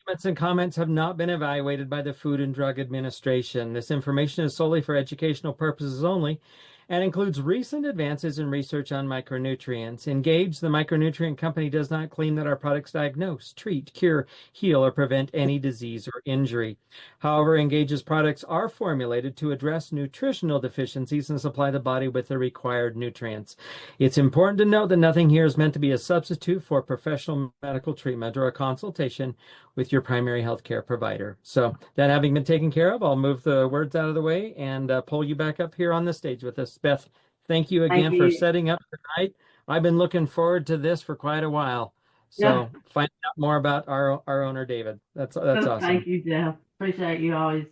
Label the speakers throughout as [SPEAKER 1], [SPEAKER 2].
[SPEAKER 1] Statements and comments have not been evaluated by the Food and Drug Administration. This information is solely for educational purposes only and includes recent advances in research on micronutrients. Engage, the micronutrient company, does not claim that our products diagnose, treat, cure, heal, or prevent any disease or injury. However, Engage's products are formulated to address nutritional deficiencies and supply the body with the required nutrients. It's important to note that nothing here is meant to be a substitute for professional medical treatment or a consultation with your primary healthcare provider. So that having been taken care of, I'll move the words out of the way and pull you back up here on the stage with us. Beth, thank you
[SPEAKER 2] Thank
[SPEAKER 1] again for
[SPEAKER 2] you.
[SPEAKER 1] setting up tonight. I've been looking forward to this for quite a while.
[SPEAKER 2] Yeah.
[SPEAKER 1] So finding out more about our owner, David. That's awesome.
[SPEAKER 2] Thank you, Jeff. Appreciate you always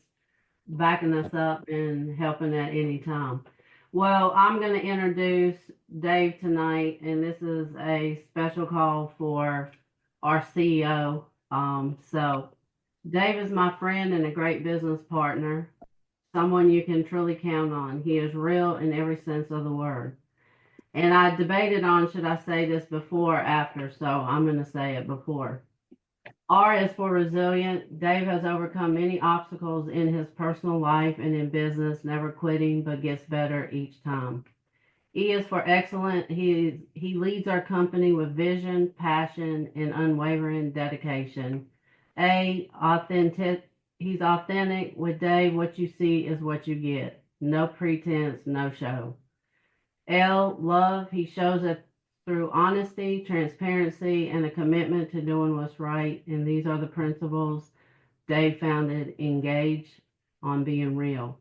[SPEAKER 2] backing us up and helping at any time. Well, I'm going to introduce Dave tonight, and this is a special call for our CEO. So Dave is my friend and a great business partner, someone you can truly count on. He is real in every sense of the word. And I debated on should I say this before or after, so I'm going to say it before. R is for resilient. Dave has overcome many obstacles in his personal life and in business, never quitting, but gets better each time. E is for excellent. He leads our company with vision, passion, and unwavering dedication. A, authentic. He's authentic. With Dave, what you see is what you get. No pretense, no show. L, love. He shows it through honesty, transparency, and a commitment to doing what's right. And these are the principles Dave founded Engage on being real.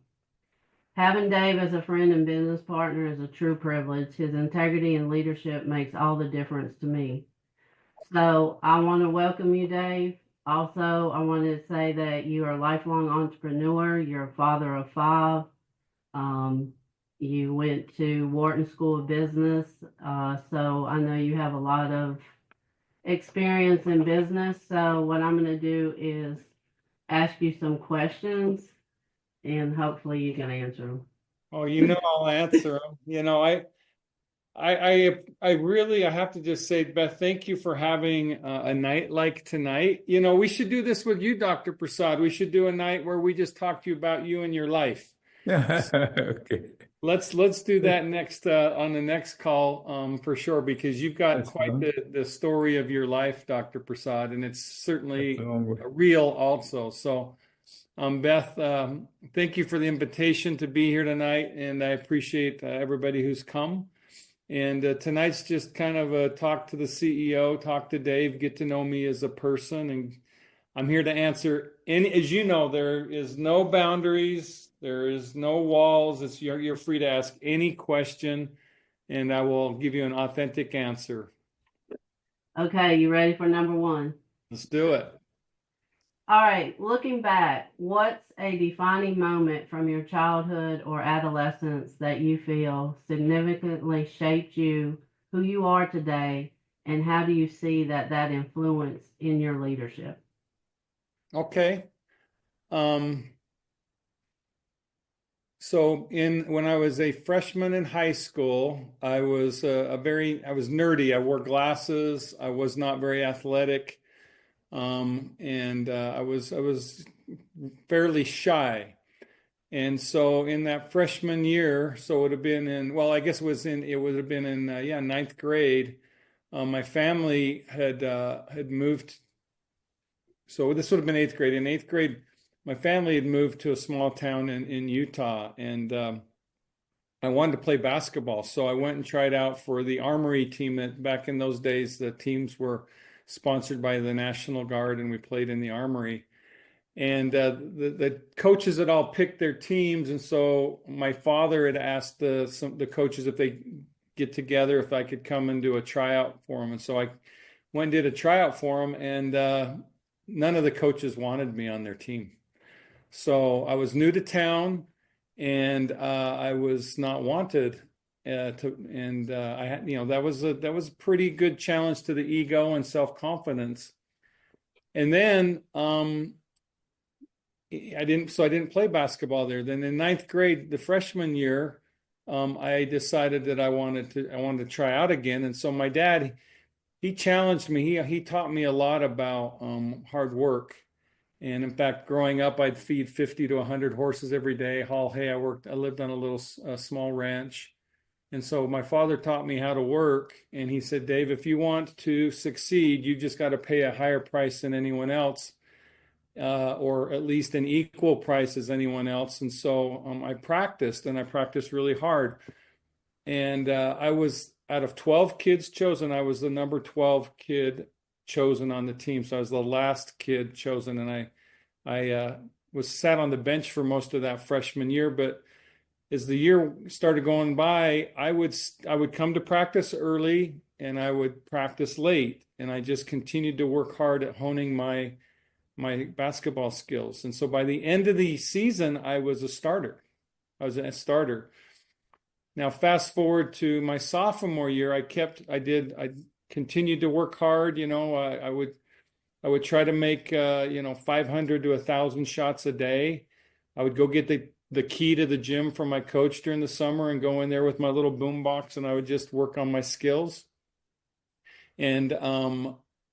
[SPEAKER 2] Having Dave as a friend and business partner is a true privilege. His integrity and leadership makes all the difference to me. So I want to welcome you, Dave. Also, I want to say that you are a lifelong entrepreneur. You're a father of 5. You went to Wharton School of Business, so I know you have a lot of experience in business. So what I'm going to do is ask you some questions, and hopefully you can answer them.
[SPEAKER 3] Oh, I'll answer them. I really, I have to just say, Beth, thank you for having a night like tonight. We should do this with you, Dr. Prasad. We should do a night where we just talk to you about you and your life.
[SPEAKER 4] Okay.
[SPEAKER 3] Let's do that next on the next call for sure, because you've got quite the story of your life, Dr. Prasad, and it's certainly real also. So, Beth, thank you for the invitation to be here tonight, and I appreciate everybody who's come. And tonight's just kind of a talk to the CEO, talk to Dave, get to know me as a person, and I'm here to answer any. As you know, there is no boundaries. There is no walls. You're free to ask any question, and I will give you an authentic answer.
[SPEAKER 2] Okay, you ready for number 1?
[SPEAKER 3] Let's do it.
[SPEAKER 2] All right, looking back, what's a defining moment from your childhood or adolescence that you feel significantly shaped you, who you are today, and how do you see that influence in your leadership?
[SPEAKER 3] Okay. So when I was a freshman in high school, I was nerdy. I wore glasses. I was not very athletic. And I was fairly shy. And so in that freshman year, so it would have been it would have been in 9th grade. My family had moved. So this would have been 8th grade. In 8th grade, my family had moved to a small town in Utah, and I wanted to play basketball. So I went and tried out for the Armory team. Back in those days, the teams were sponsored by the National Guard, and we played in the Armory. And the coaches had all picked their teams, and so my father had asked the coaches if they get together, if I could come and do a tryout for them. And so I went and did a tryout for them, and none of the coaches wanted me on their team. So I was new to town, and I was not wanted. I had, that was a pretty good challenge to the ego and self-confidence. And then I didn't play basketball there. Then in 9th grade, the freshman year, I decided that I wanted to try out again. And so my dad, he challenged me. He taught me a lot about hard work. And in fact, growing up, I'd feed 50 to 100 horses every day, haul hay. I lived on a little small ranch. And so my father taught me how to work. And he said, Dave, if you want to succeed, you just got to pay a higher price than anyone else, or at least an equal price as anyone else. And so I practiced, and I practiced really hard. And I was, out of 12 kids chosen, I was the number 12 kid chosen on the team. So I was the last kid chosen, and I was sat on the bench for most of that freshman year. But as the year started going by, I would come to practice early and I would practice late, and I just continued to work hard at honing my basketball skills. And so by the end of the season, I was a starter. Now, fast forward to my sophomore year, I continued to work hard. I would try to make 500 to 1,000 shots a day. I would go get the key to the gym from my coach during the summer and go in there with my little boom box, and I would just work on my skills. And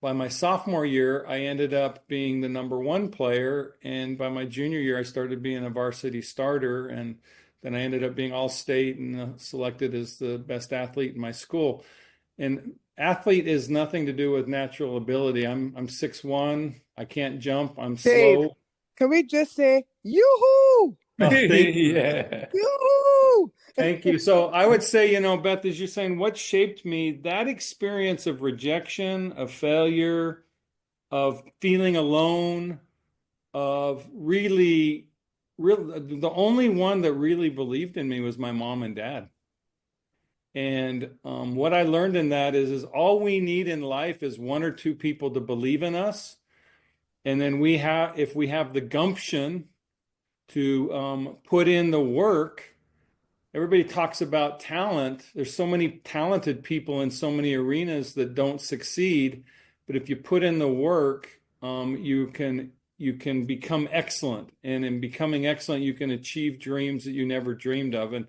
[SPEAKER 3] by my sophomore year, I ended up being the number one player. And by my junior year, I started being a varsity starter. And then I ended up being all state and selected as the best athlete in my school. And athlete is nothing to do with natural ability. I'm 6'1". I can't jump. I'm
[SPEAKER 5] Dave,
[SPEAKER 3] slow.
[SPEAKER 5] can we just say yoo-hoo?
[SPEAKER 4] Yeah.
[SPEAKER 5] Yoo-hoo!
[SPEAKER 3] Thank you. So I would say, Beth, as you're saying, what shaped me, that experience of rejection, of failure, of feeling alone, of the only one that really believed in me was my mom and dad. And what I learned in that is all we need in life is one or two people to believe in us. And then if we have the gumption to put in the work. Everybody talks about talent. There's so many talented people in so many arenas that don't succeed. But if you put in the work, you can become excellent. And in becoming excellent, you can achieve dreams that you never dreamed of. And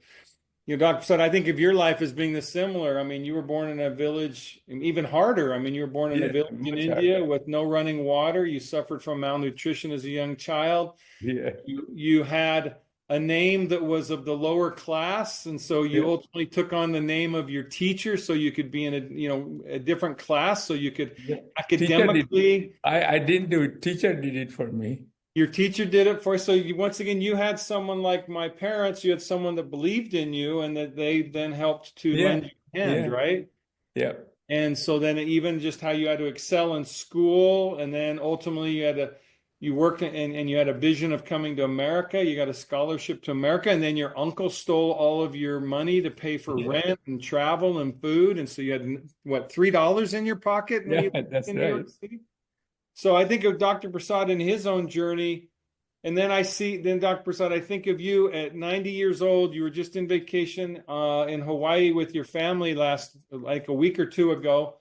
[SPEAKER 3] Dr. Prasad, I think of your life as being similar. I mean, you were born in a village, even harder. I mean, you were born in a village in India with no running water. You suffered from malnutrition as a young child.
[SPEAKER 4] Yeah.
[SPEAKER 3] You had a name that was of the lower class, and so you ultimately took on the name of your teacher, so you could be in a different class, so you could academically.
[SPEAKER 4] I didn't do it. Teacher did it for me.
[SPEAKER 3] Your teacher did it for you. So once again, you had someone like my parents. You had someone that believed in you, and that they then helped to lend you a hand, right?
[SPEAKER 4] Yeah.
[SPEAKER 3] And so then even just how you had to excel in school, and then ultimately you worked and you had a vision of coming to America. You got a scholarship to America, and then your uncle stole all of your money to pay for rent and travel and food. And so you had, what, $3 in your pocket?
[SPEAKER 4] That's
[SPEAKER 3] in New
[SPEAKER 4] right.
[SPEAKER 3] York City? So I think of Dr. Prasad and his own journey. And then Dr. Prasad, I think of you at 90 years old. You were just in vacation in Hawaii with your family like a week or two ago.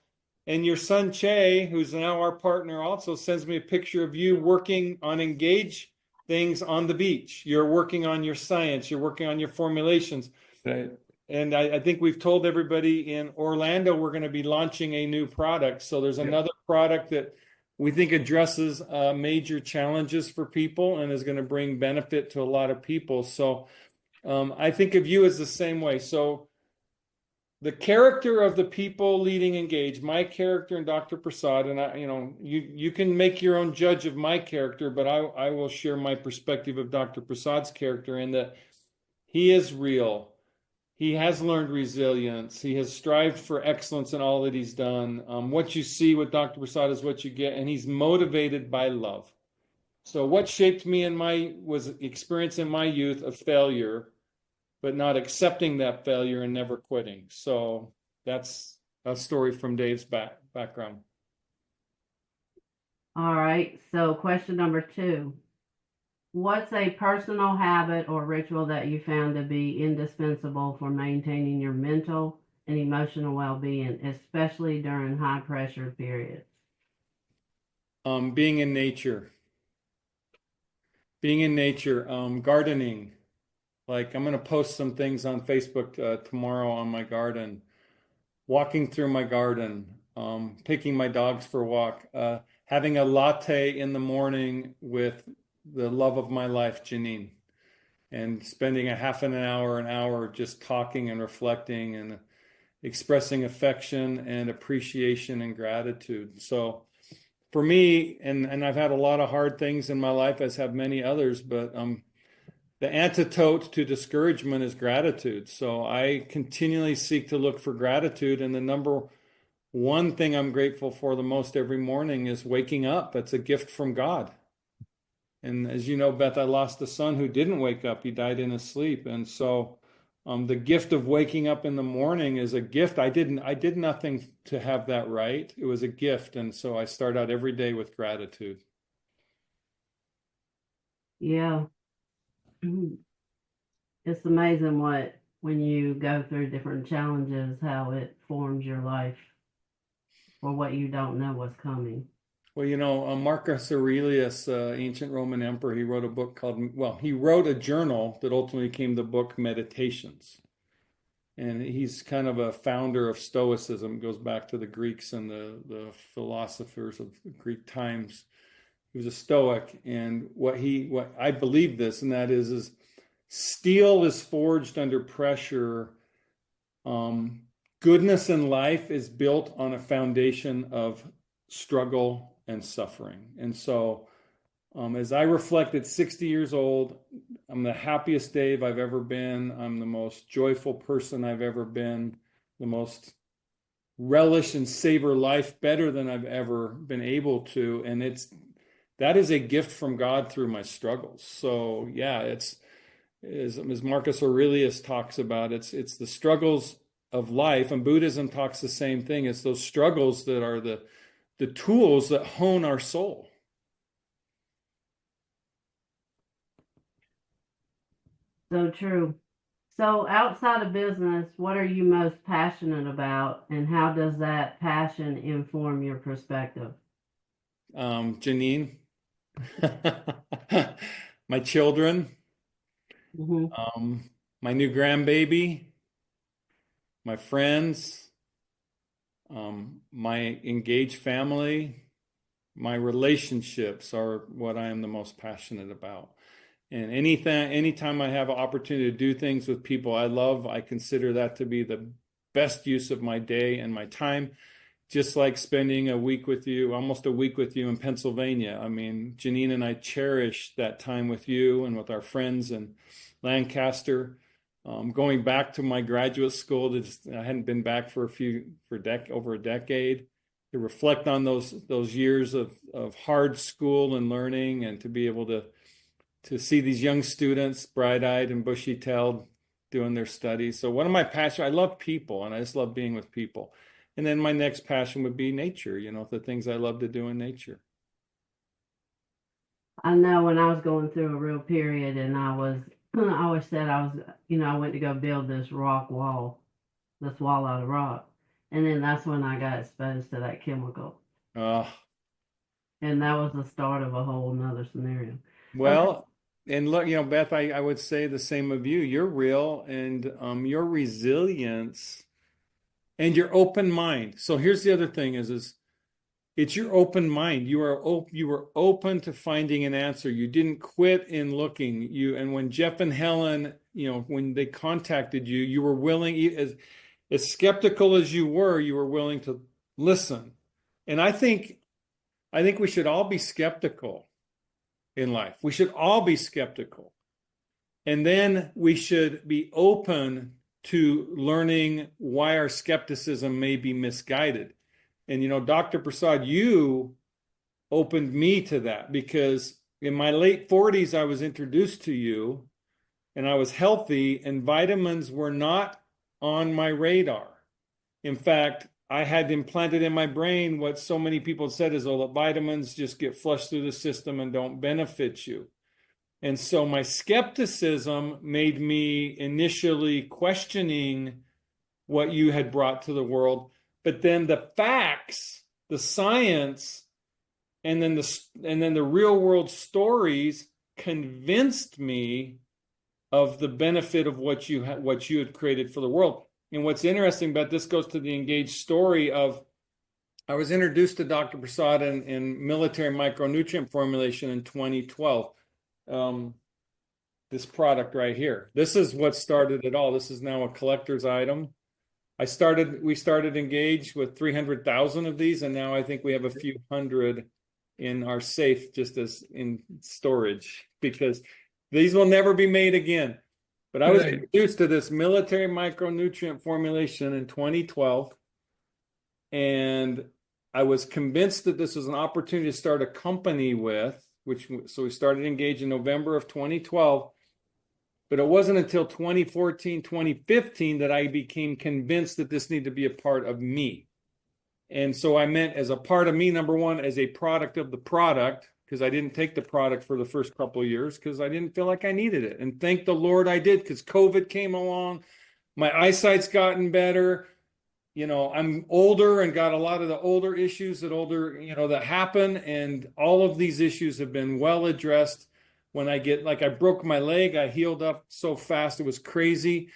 [SPEAKER 3] And your son, Che, who's now our partner, also sends me a picture of you working on Engage things on the beach. You're working on your science. You're working on your formulations.
[SPEAKER 4] Right.
[SPEAKER 3] And I think we've told everybody in Orlando we're going to be launching a new product. So there's another product that we think addresses major challenges for people and is going to bring benefit to a lot of people. So I think of you as the same way. So the character of the people leading Engage, my character and Dr. Prasad, and you can make your own judge of my character, but I will share my perspective of Dr. Prasad's character in that he is real. He has learned resilience. He has strived for excellence in all that he's done. What you see with Dr. Prasad is what you get, and he's motivated by love. So what shaped me was experience in my youth of failure, but not accepting that failure and never quitting. So that's a story from Dave's background.
[SPEAKER 2] All right. So question number 2. What's a personal habit or ritual that you found to be indispensable for maintaining your mental and emotional well-being, especially during high pressure periods?
[SPEAKER 3] Being in nature. Gardening. Like I'm going to post some things on Facebook tomorrow on my garden. Walking through my garden. taking my dogs for a walk, having a latte in the morning with the love of my life, Janine, and spending a half an hour just talking and reflecting and expressing affection and appreciation and gratitude. So for me, and I've had a lot of hard things in my life, as have many others, but the antidote to discouragement is gratitude. So I continually seek to look for gratitude. And the number one thing I'm grateful for the most every morning is waking up. It's a gift from God. And as you know, Beth, I lost a son who didn't wake up. He died in his sleep. And so the gift of waking up in the morning is a gift. I did nothing to have that right. It was a gift. And so I start out every day with gratitude.
[SPEAKER 2] Yeah. It's amazing when you go through different challenges, how it forms your life or what you don't know what's coming.
[SPEAKER 3] Well, you know, Marcus Aurelius, ancient Roman emperor, he wrote a book he wrote a journal that ultimately became the book Meditations. And he's kind of a founder of Stoicism. It goes back to the Greeks and the philosophers of Greek times. He was a Stoic, and what I believe this, and that is steel is forged under pressure. Goodness in life is built on a foundation of struggle and suffering. And so, as I reflect at 60 years old, I'm the happiest Dave I've ever been. I'm the most joyful person I've ever been, the most relish and savor life better than I've ever been able to. And that is a gift from God through my struggles. So yeah, it's as Marcus Aurelius talks about, it's the struggles of life, and Buddhism talks the same thing. It's those struggles that are the tools that hone our soul.
[SPEAKER 2] So true. So outside of business, what are you most passionate about, and how does that passion inform your perspective?
[SPEAKER 3] Janine, my children,
[SPEAKER 2] Mm-hmm.
[SPEAKER 3] my new grandbaby, my friends, my engaged family, my relationships are what I am the most passionate about. And anytime I have an opportunity to do things with people I love, I consider that to be the best use of my day and my time. Just like spending almost a week with you in Pennsylvania. I mean, Janine and I cherish that time with you and with our friends in Lancaster. Going back to my graduate school, I hadn't been back for over a decade, to reflect on those years of hard school and learning, and to be able to see these young students, bright-eyed and bushy-tailed, doing their studies. So one of my passions, I love people, and I just love being with people. And then my next passion would be nature, the things I love to do in nature.
[SPEAKER 2] I know when I was going through a real period, and I always said I went to go build this wall out of rock. And then that's when I got exposed to that chemical. And that was the start of a whole nother scenario.
[SPEAKER 3] Well, and look, Beth, I would say the same of you. You're real, and your resilience and your open mind. So here's the other thing is it's your open mind. You were open to finding an answer. You didn't quit in looking. And when Jeff and Helen, when they contacted you, you were willing, as skeptical as you were willing to listen. And I think we should all be skeptical in life. We should all be skeptical. And then we should be open to learning why our skepticism may be misguided. And, Dr. Prasad, you opened me to that, because in my late 40s, I was introduced to you, and I was healthy, and vitamins were not on my radar. In fact, I had implanted in my brain what so many people said is, that vitamins just get flushed through the system and don't benefit you. And so my skepticism made me initially questioning what you had brought to the world. But then the facts, the science, and then the real world stories convinced me of the benefit of what you had created for the world. And what's interesting about this goes to the engaged story of I was introduced to Dr. Prasad in military micronutrient formulation in 2012. This product right here. This is what started it all. This is now a collector's item. We started engaged with 300,000 of these, and now I think we have a few hundred in our safe just as in storage because these will never be made again. But I was introduced to this military micronutrient formulation in 2012, and I was convinced that this was an opportunity to start a company with, so we started engaged in November of 2012. But it wasn't until 2014, 2015 that I became convinced that this needed to be a part of me. And so I meant as a part of me, number one, as a product of the product, because I didn't take the product for the first couple of years because I didn't feel like I needed it. And thank the Lord I did, because COVID came along. My eyesight's gotten better. You know, I'm older and got a lot of the older issues that happen. And all of these issues have been well addressed. When I broke my leg, I healed up so fast, it was crazy.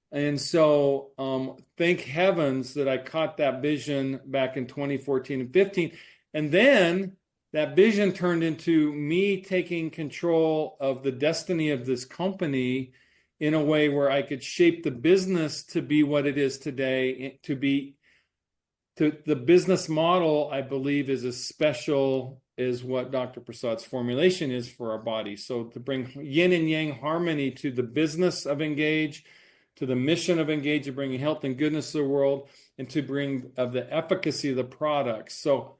[SPEAKER 3] And so thank heavens that I caught that vision back in 2014 and 15. And then that vision turned into me taking control of the destiny of this company in a way where I could shape the business to be what it is today, the business model, I believe, is as special as what Dr. Prasad's formulation is for our body. So to bring yin and yang harmony to the business of Engage, to the mission of Engage, of bringing health and goodness to the world, and to bring of the efficacy of the products. So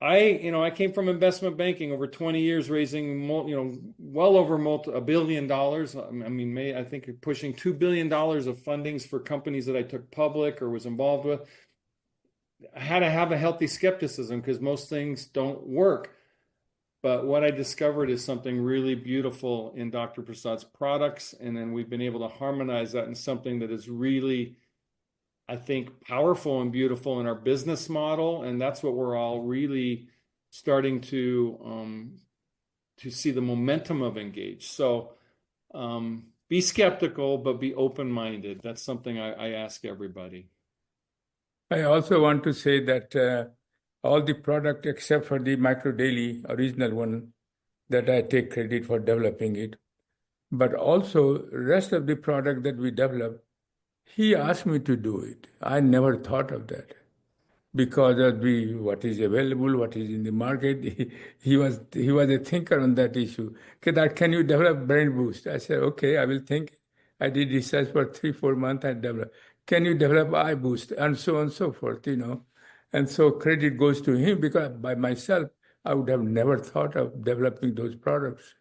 [SPEAKER 3] I came from investment banking over 20 years, raising well over $1 billion. I think pushing $2 billion of fundings for companies that I took public or was involved with. I had to have a healthy skepticism because most things don't work. But what I discovered is something really beautiful in Dr. Prasad's products. And then we've been able to harmonize that in something that is really, I think, powerful and beautiful in our business model. And that's what we're all really starting to see the momentum of Engage. So be skeptical, but be open-minded. That's something I ask everybody.
[SPEAKER 4] I also want to say that all the product except for the Micro Daily original one, that I take credit for developing it, but also rest of the product that we developed, he asked me to do it. I never thought of that because of what is available, what is in the market. He was a thinker on that issue. Can you develop brain boost? I said, okay, I will think. I did research for 3-4 months and developed. Can you develop eye boost? And so on and so forth, And so credit goes to him because by myself, I would have never thought of developing those products.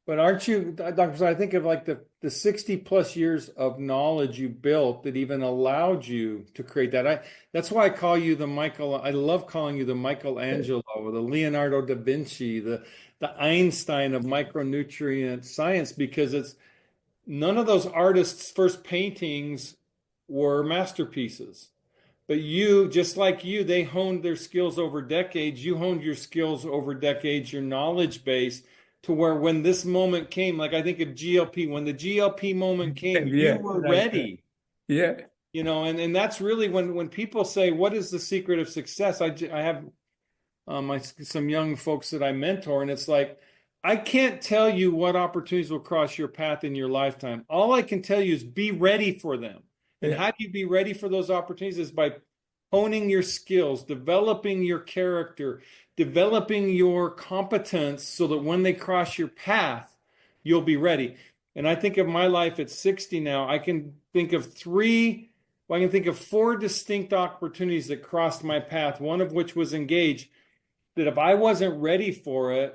[SPEAKER 3] But aren't you, Dr. Prasad, I think of like the 60 plus years of knowledge you built that even allowed you to create that. That's why I call you I love calling you the Michelangelo or the Leonardo da Vinci, the Einstein of micronutrient science, because none of those artists' first paintings were masterpieces. But you, just like you, they honed their skills over decades. You honed your skills over decades, your knowledge base, to where when this moment came, like I think of GLP, when the GLP moment came, you were ready.
[SPEAKER 4] Yeah.
[SPEAKER 3] And that's really when people say, what is the secret of success? I have some young folks that I mentor, and it's like, I can't tell you what opportunities will cross your path in your lifetime. All I can tell you is be ready for them. And how do you be ready for those opportunities? Is by honing your skills, developing your character, developing your competence so that when they cross your path, you'll be ready. And I think of my life at 60 now, I can think of 4 distinct opportunities that crossed my path, one of which was Engage, that if I wasn't ready for it,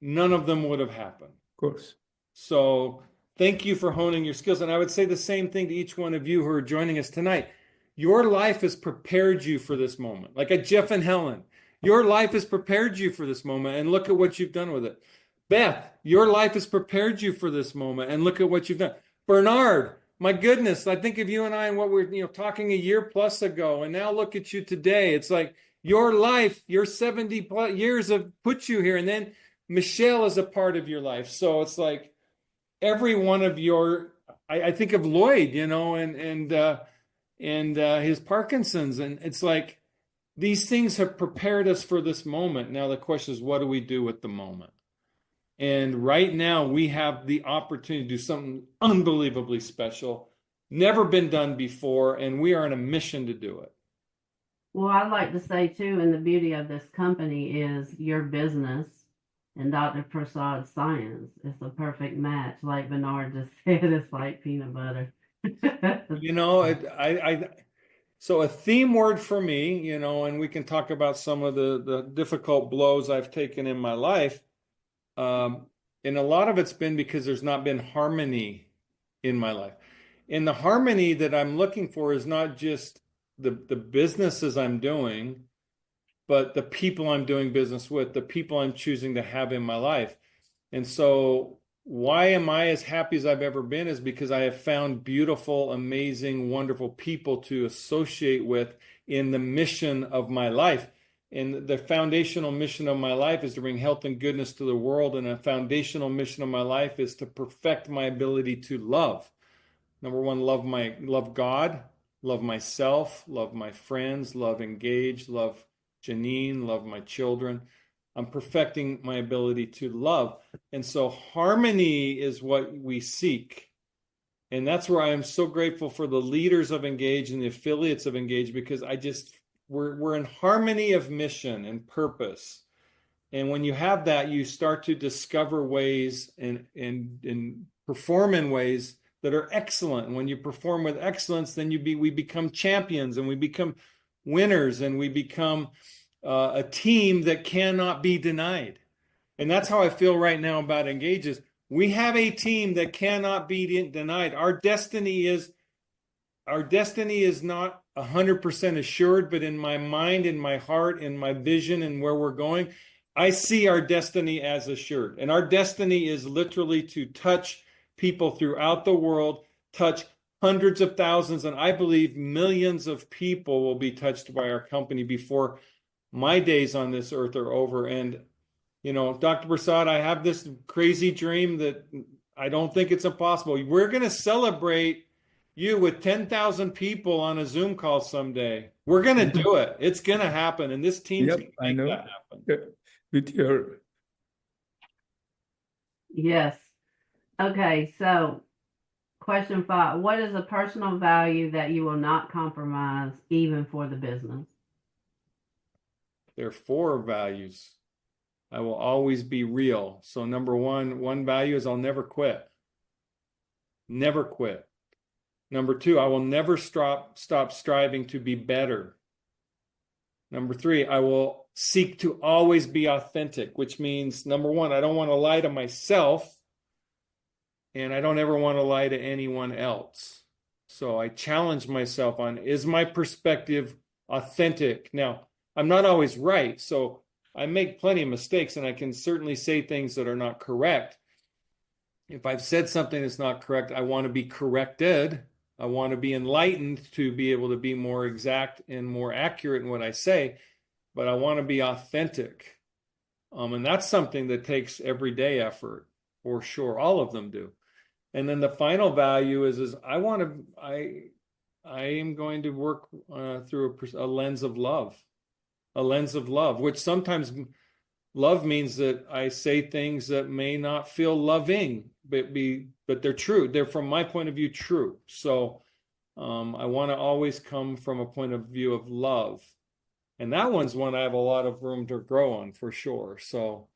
[SPEAKER 3] none of them would have happened.
[SPEAKER 4] Of course.
[SPEAKER 3] So thank you for honing your skills. And I would say the same thing to each one of you who are joining us tonight. Your life has prepared you for this moment. Like at Jeff and Helen, your life has prepared you for this moment, and look at what you've done with it. Beth, your life has prepared you for this moment, and look at what you've done. Bernard, my goodness, I think of you and I and what we're talking a year plus ago, and now look at you today. It's like your life, your 70 plus years have put you here, and then Michelle is a part of your life. So it's like every one of I think of Lloyd, and his Parkinson's, and it's like these things have prepared us for this moment. Now the question is, what do we do with the moment? And right now we have the opportunity to do something unbelievably special, never been done before, and we are on a mission to do it.
[SPEAKER 2] Well, I'd like to say too, and the beauty of this company is your business and Dr. Prasad's science. It's a perfect match. Like Bernard just said, it's like peanut butter.
[SPEAKER 3] You know, so a theme word for me, you know, and we can talk about some of the difficult blows I've taken in my life. And a lot of it's been because there's not been harmony in my life. And the harmony that I'm looking for is not just the businesses I'm doing, but the people I'm doing business with, the people I'm choosing to have in my life. And so why am I as happy as I've ever been is because I have found beautiful, amazing, wonderful people to associate with in the mission of my life. And the foundational mission of my life is to bring health and goodness to the world. And a foundational mission of my life is to perfect my ability to love. Number one, love God, love myself, love my friends, love engage, love Janine, love my children. I'm perfecting my ability to love. And so harmony is what we seek. And that's where I am so grateful for the leaders of Engage and the affiliates of Engage, because we're in harmony of mission and purpose. And when you have that, you start to discover ways and perform in ways that are excellent. And when you perform with excellence, then we become champions, and we become winners, and we become a team that cannot be denied. And that's how I feel right now about Engages. We have a team that cannot be denied. Our destiny is not 100% assured, but in my mind, in my heart, in my vision, and where we're going, I see our destiny as assured. And our destiny is literally to touch people throughout the world, touch hundreds of thousands, and I believe millions of people will be touched by our company before my days on this earth are over. And, you know, Dr. Prasad, I have this crazy dream that I don't think it's impossible. We're going to celebrate you with 10,000 people on a Zoom call someday. We're going to do it. It's going to happen. And this team's going to make that happen.
[SPEAKER 4] With your...
[SPEAKER 2] Yes. Okay, so question 5. What is a personal value that you will not compromise even for the business?
[SPEAKER 3] There are 4 values. I will always be real. So number one value is I'll never quit. Never quit. Number 2, I will never stop striving to be better. Number 3, I will seek to always be authentic, which means number 1, I don't want to lie to myself, and I don't ever want to lie to anyone else. So I challenge myself on, is my perspective authentic? Now, I'm not always right, so I make plenty of mistakes, and I can certainly say things that are not correct. If I've said something that's not correct, I want to be corrected. I want to be enlightened to be able to be more exact and more accurate in what I say, but I want to be authentic. And that's something that takes everyday effort, for sure. All of them do. And then the final value is I am going to work through a lens of love. A lens of love, which sometimes love means that I say things that may not feel loving, but they're true. They're, from my point of view, true. So I want to always come from a point of view of love. And that one's one I have a lot of room to grow on, for sure. So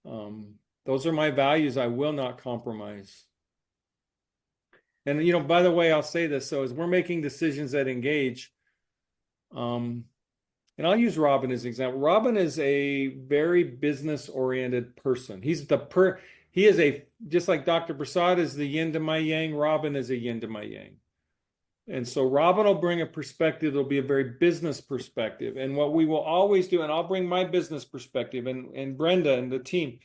[SPEAKER 3] those are my values I will not compromise. And, you know, by the way, I'll say this. So as we're making decisions that engage, and I'll use Robin as an example. Robin is a very business-oriented person. He is just like Dr. Prasad is the yin to my yang, Robin is a yin to my yang. And so Robin will bring a perspective that'll be a very business perspective. And what we will always do, and I'll bring my business perspective and Brenda and the team,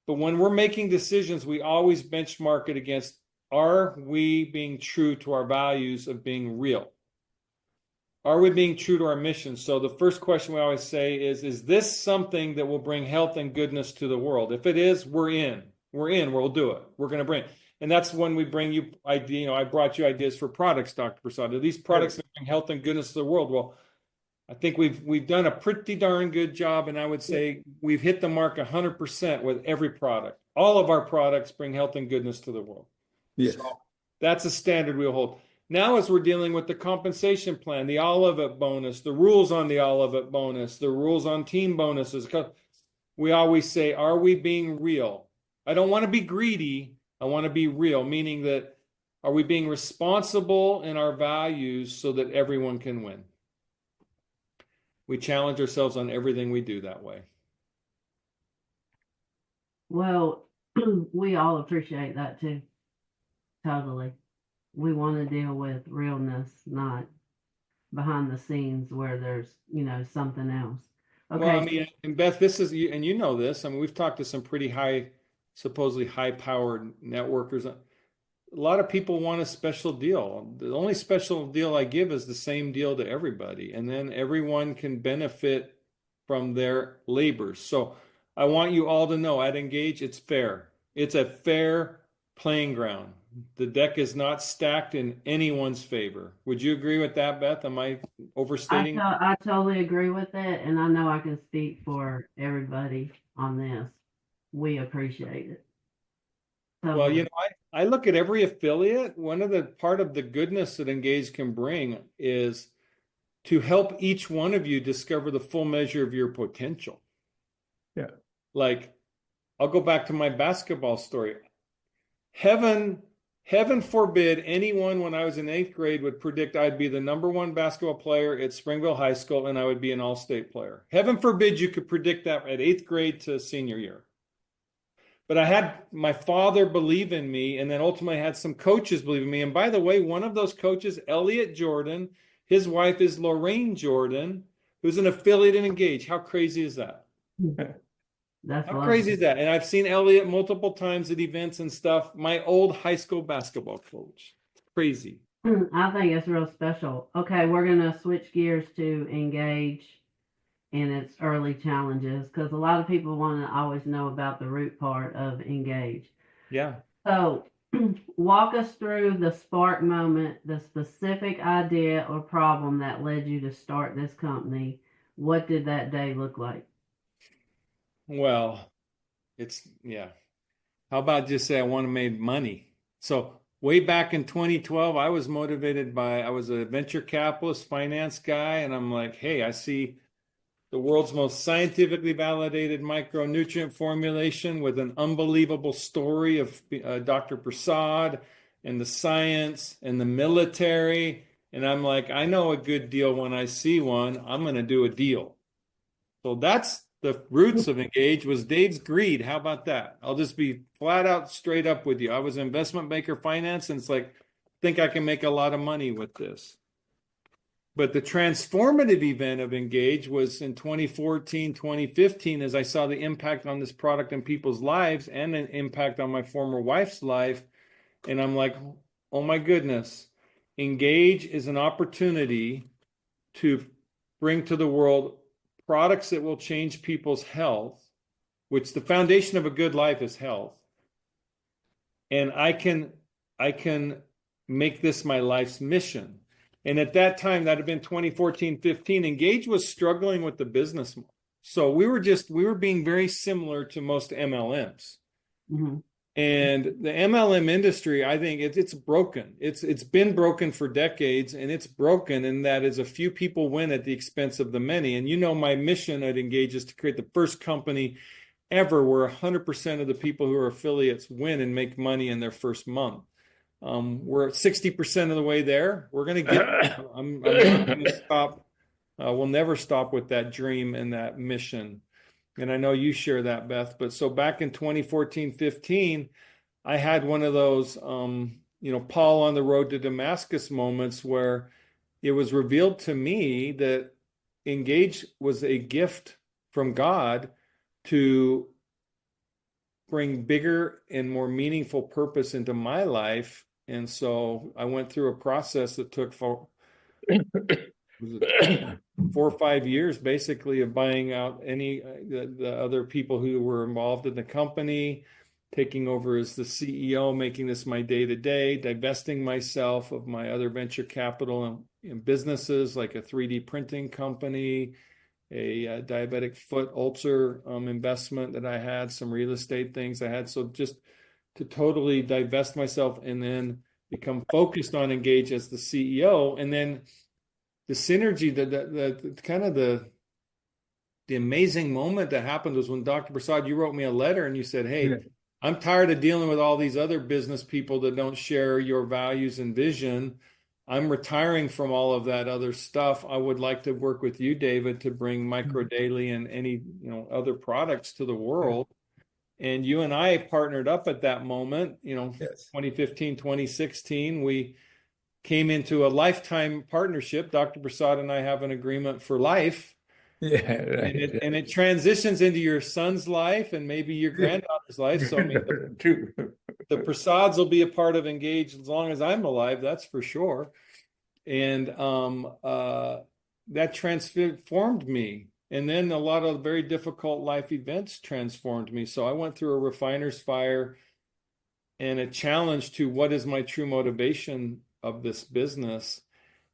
[SPEAKER 3] but when we're making decisions, we always benchmark it against, are we being true to our values of being real? Are we being true to our mission? So the first question we always say is this something that will bring health and goodness to the world? If it is, we're in. We'll do it. We're going to bring it. And that's when we bring you idea. You know, I brought you ideas for products, Dr. Prasad. Are these products that bring health and goodness to the world? Well, I think we've done a pretty darn good job, and I would say we've hit the mark 100% with every product. All of our products bring health and goodness to the world.
[SPEAKER 4] Yes.
[SPEAKER 3] So that's a standard we'll hold. Now, as we're dealing with the compensation plan, the Olivet bonus, the rules on the Olivet bonus, the rules on team bonuses, we always say, are we being real? I don't want to be greedy. I want to be real, meaning that are we being responsible in our values so that everyone can win? We challenge ourselves on everything we do that way.
[SPEAKER 2] Well, we all appreciate that too. Totally. We want to deal with realness, not behind the scenes where there's, something else. Okay.
[SPEAKER 3] Well, I mean, and Beth, this is, and you know this, I mean, we've talked to some pretty supposedly high-powered networkers. A lot of people want a special deal. The only special deal I give is the same deal to everybody, and then everyone can benefit from their labors. So I want you all to know at Engage, it's fair. It's a fair playing ground. The deck is not stacked in anyone's favor. Would you agree with that, Beth? Am I overstating?
[SPEAKER 2] I totally agree with it, and I know I can speak for everybody on this. We appreciate it.
[SPEAKER 3] Well, I look at every affiliate. One of the part of the goodness that Engage can bring is to help each one of you discover the full measure of your potential.
[SPEAKER 4] Yeah.
[SPEAKER 3] Like, I'll go back to my basketball story. Heaven forbid anyone when I was in 8th grade would predict I'd be the #1 basketball player at Springville High School and I would be an all-state player. Heaven forbid you could predict that at 8th grade to senior year. But I had my father believe in me, and then ultimately I had some coaches believe in me. And by the way, one of those coaches, Elliot Jordan, his wife is Lorraine Jordan, who's an affiliate in Engage. How crazy is that? How crazy is that? And I've seen Elliot multiple times at events and stuff. My old high school basketball coach. Crazy.
[SPEAKER 2] I think it's real special. Okay, we're going to switch gears to Engage in its early challenges, because a lot of people want to always know about the root part of Engage.
[SPEAKER 3] Yeah.
[SPEAKER 2] So walk us through the spark moment, the specific idea or problem that led you to start this company. What did that day look like?
[SPEAKER 3] Well, how about just say I want to make money? So way back in 2012, I was motivated I was a venture capitalist finance guy, and I'm like, hey, I see the world's most scientifically validated micronutrient formulation with an unbelievable story of Dr. Prasad and the science and the military. And I'm like, I know a good deal when I see one. I'm going to do a deal. So that's the roots of Engage, was Dave's greed. How about that? I'll just be flat out straight up with you. I was an investment banker finance, and it's like, I think I can make a lot of money with this. But the transformative event of Engage was in 2014, 2015, as I saw the impact on this product in people's lives and an impact on my former wife's life. And I'm like, oh my goodness, Engage is an opportunity to bring to the world products that will change people's health, which the foundation of a good life is health. And I can make this my life's mission. And at that time, that had been 2014, 15, Engage was struggling with the business model. So we were being very similar to most MLMs.
[SPEAKER 2] Mm-hmm.
[SPEAKER 3] And the MLM industry, I think it's broken. It's been broken for decades, and it's broken in that as a few people win at the expense of the many. And my mission at Engage is to create the first company ever where 100% of the people who are affiliates win and make money in their first month. We're at 60% of the way there. We're going to get there. I'm not going to stop. We'll never stop with that dream and that mission. And I know you share that, Beth. But so back in 2014, 15, I had one of those, Paul on the road to Damascus moments where it was revealed to me that Engage was a gift from God to bring bigger and more meaningful purpose into my life. And so I went through a process that took 4 or 5 years, basically, of buying out the other people who were involved in the company, taking over as the CEO, making this my day-to-day, divesting myself of my other venture capital in businesses like a 3D printing company, a diabetic foot ulcer investment that I had, some real estate things I had. So just to totally divest myself and then become focused on Engage as the CEO. And then the synergy, the kind of the amazing moment that happened was when Dr. Prasad, you wrote me a letter and you said, hey, I'm tired of dealing with all these other business people that don't share your values and vision. I'm retiring from all of that other stuff. I would like to work with you, David, to bring MicroDaily and any other products to the world. And you and I partnered up at that moment, 2015, 2016. We came into a lifetime partnership. Dr. Prasad and I have an agreement for life.
[SPEAKER 4] Yeah, right.
[SPEAKER 3] And it transitions into your son's life and maybe your granddaughter's life. So I mean, the Prasads will be a part of Engage as long as I'm alive, that's for sure. And that transformed me. And then a lot of very difficult life events transformed me. So I went through a refiner's fire and a challenge to what is my true motivation of this business.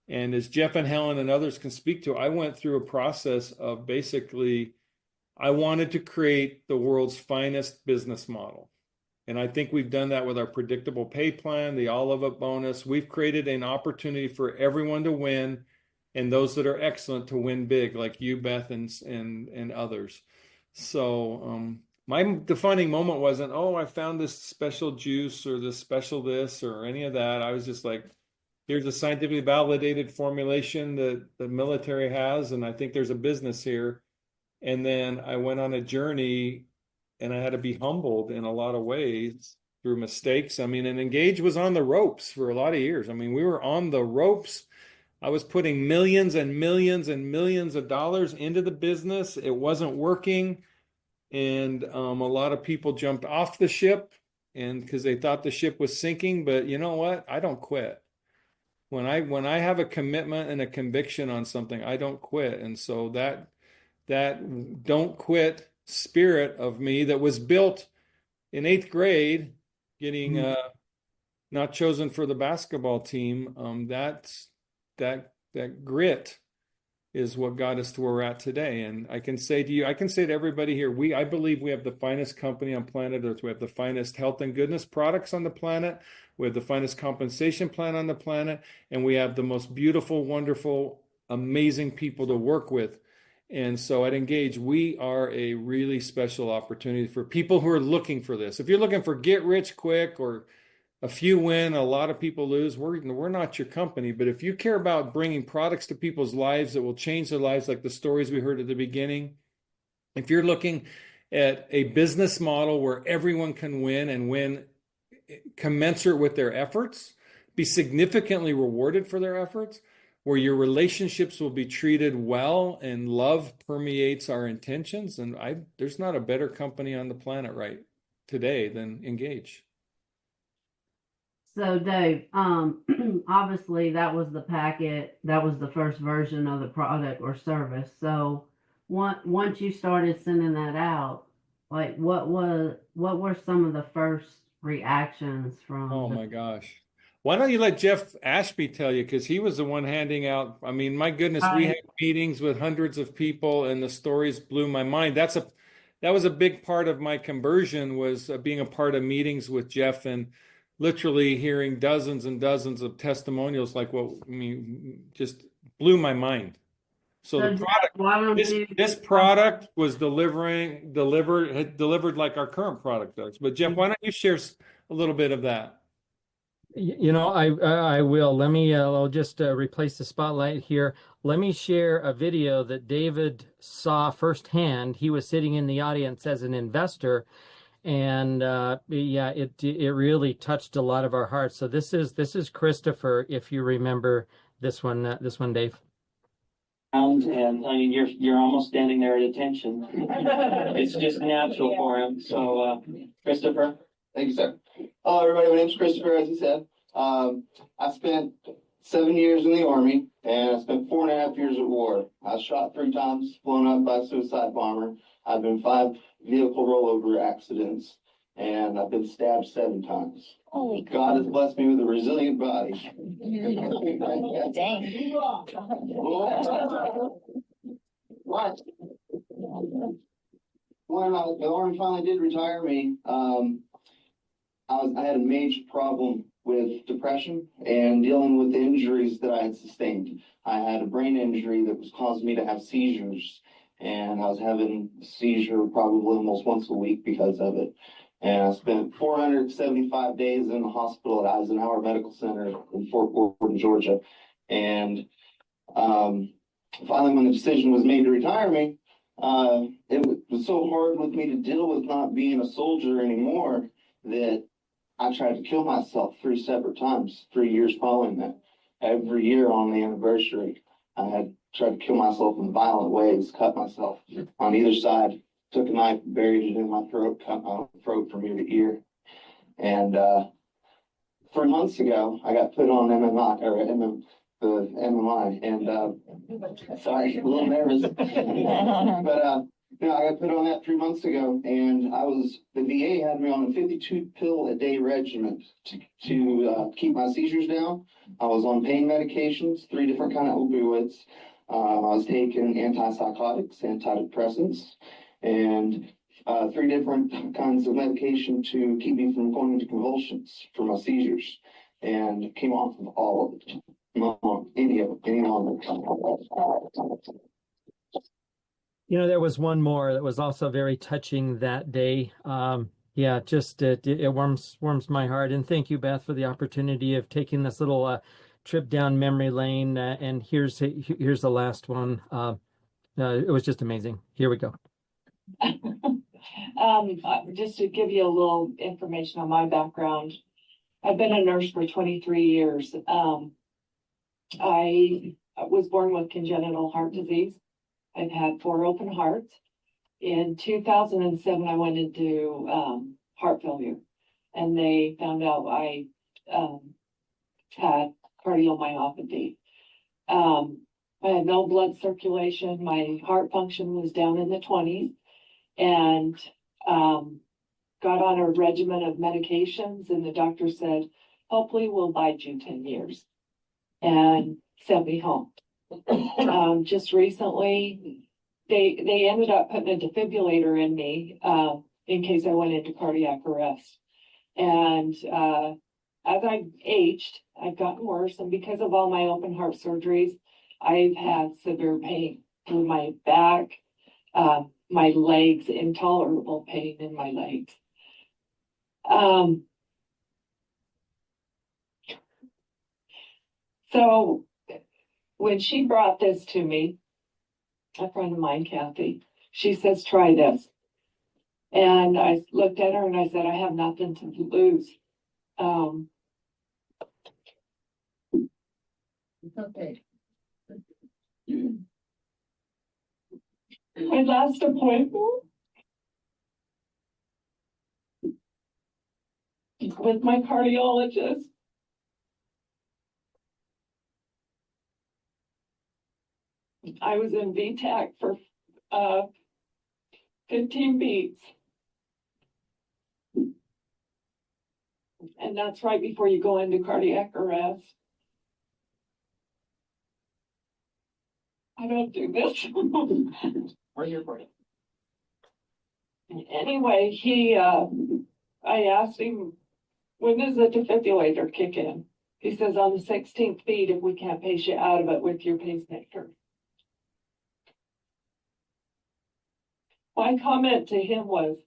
[SPEAKER 3] And as Jeff and Helen and others can speak to, I went through a process of basically, I wanted to create the world's finest business model. And I think we've done that with our predictable pay plan, the all of it bonus. We've created an opportunity for everyone to win, and those that are excellent to win big, like you, Beth, and others. So my defining moment wasn't, oh, I found this special juice or this special this or any of that. I was just like, here's a scientifically validated formulation that the military has, and I think there's a business here. And then I went on a journey, and I had to be humbled in a lot of ways through mistakes. I mean, and Engage was on the ropes for a lot of years. I mean, we were on the ropes. I was putting millions and millions and millions of dollars into the business. It wasn't working. And a lot of people jumped off the ship and because they thought the ship was sinking. But you know what? I don't quit. When I have a commitment and a conviction on something, I don't quit. And so that don't quit spirit of me that was built in 8th grade, getting not chosen for the basketball team, that grit is what got us to where we're at today. And I can say to you, I can say to everybody here, I believe we have the finest company on planet Earth. We have the finest health and goodness products on the planet. We have the finest compensation plan on the planet. And we have the most beautiful, wonderful, amazing people to work with. And so at Engage, we are a really special opportunity for people who are looking for this. If you're looking for get rich quick or a few win, a lot of people lose, we're not your company. But if you care about bringing products to people's lives that will change their lives, like the stories we heard at the beginning, if you're looking at a business model where everyone can win and win commensurate with their efforts, be significantly rewarded for their efforts, where your relationships will be treated well and love permeates our intentions, and there's not a better company on the planet right today than Engage.
[SPEAKER 2] So Dave, obviously that was the packet, that was the first version of the product or service. So once you started sending that out, like what were some of the first reactions from?
[SPEAKER 3] Oh my gosh. Why don't you let Jeff Ashby tell you, because he was the one handing out. I mean, my goodness, we had meetings with hundreds of people and the stories blew my mind. That was a big part of my conversion, was being a part of meetings with Jeff and literally hearing dozens and dozens of testimonials, like just blew my mind. So the product, this product was delivered like our current product does. But Jeff, why don't you share a little bit of that?
[SPEAKER 1] I will. Let me, I'll just replace the spotlight here. Let me share a video that David saw firsthand. He was sitting in the audience as an investor. And yeah, it really touched a lot of our hearts. So this is Christopher, if you remember this one, Dave.
[SPEAKER 6] And I mean, you're almost standing there at attention. It's just natural for him. So, Christopher.
[SPEAKER 7] Thank you, sir. Hello, everybody. My name's Christopher, as you said. I spent 7 years in the Army, and I spent 4.5 years at war. I was shot 3 times, blown up by a suicide bomber. I've been 5 vehicle rollover accidents. and I've been stabbed 7 times.
[SPEAKER 8] Holy
[SPEAKER 7] God has blessed me with a resilient body.
[SPEAKER 8] dang.
[SPEAKER 7] What? When the Army finally did retire me, I had a major problem with depression and dealing with the injuries that I had sustained. I had a brain injury that was causing me to have seizures, and I was having a seizure probably almost once a week because of it. And I spent 475 days in the hospital at Eisenhower Medical Center in Fort Gordon, Georgia. And finally, when the decision was made to retire me, it was so hard with me to deal with not being a soldier anymore that I tried to kill myself 3 separate times, 3 years following that. Every year on the anniversary, I had tried to kill myself in violent ways, cut myself on either side, took a knife, buried it in my throat, cut my throat from ear to ear. And 3 months ago, I got put on the MMI, and sorry, a little nervous. But I got put on that 3 months ago, and the VA had me on a 52 pill a day regimen to keep my seizures down. I was on pain medications, 3 different kind of opioids. I was taking antipsychotics, antidepressants, and 3 different kinds of medication to keep me from going into convulsions for my seizures, and came off of all of it. Not on any of it any longer.
[SPEAKER 1] You know, there was one more that was also very touching that day. Yeah, just it warms my heart. And thank you, Beth, for the opportunity of taking this little trip down memory lane. And here's the last one. It was just amazing. Here we go.
[SPEAKER 9] Just to give you a little information on my background, I've been a nurse for 23 years. I was born with congenital heart disease. I've had 4 open hearts. In 2007, I went into heart failure, and they found out I had cardiomyopathy. I had no blood circulation. My heart function was down in the 20s, and got on a regimen of medications, and the doctor said, hopefully we'll bide you 10 years, and sent me home. Just recently, they ended up putting a defibrillator in me in case I went into cardiac arrest. And as I've aged, I've gotten worse. And because of all my open heart surgeries, I've had severe pain through my back, my legs, intolerable pain in my legs. So when she brought this to me, a friend of mine, Kathy, she says, try this. And I looked at her and I said, I have nothing to lose. Okay. My last appointment with my cardiologist, I was in VTAC for 15 beats. And that's right before you go into cardiac arrest. I don't do this. We're here for you. Anyway, I asked him, when does the defibrillator kick in? He says, on the 16th beat, if we can't pace you out of it with your pacemaker. My comment to him was,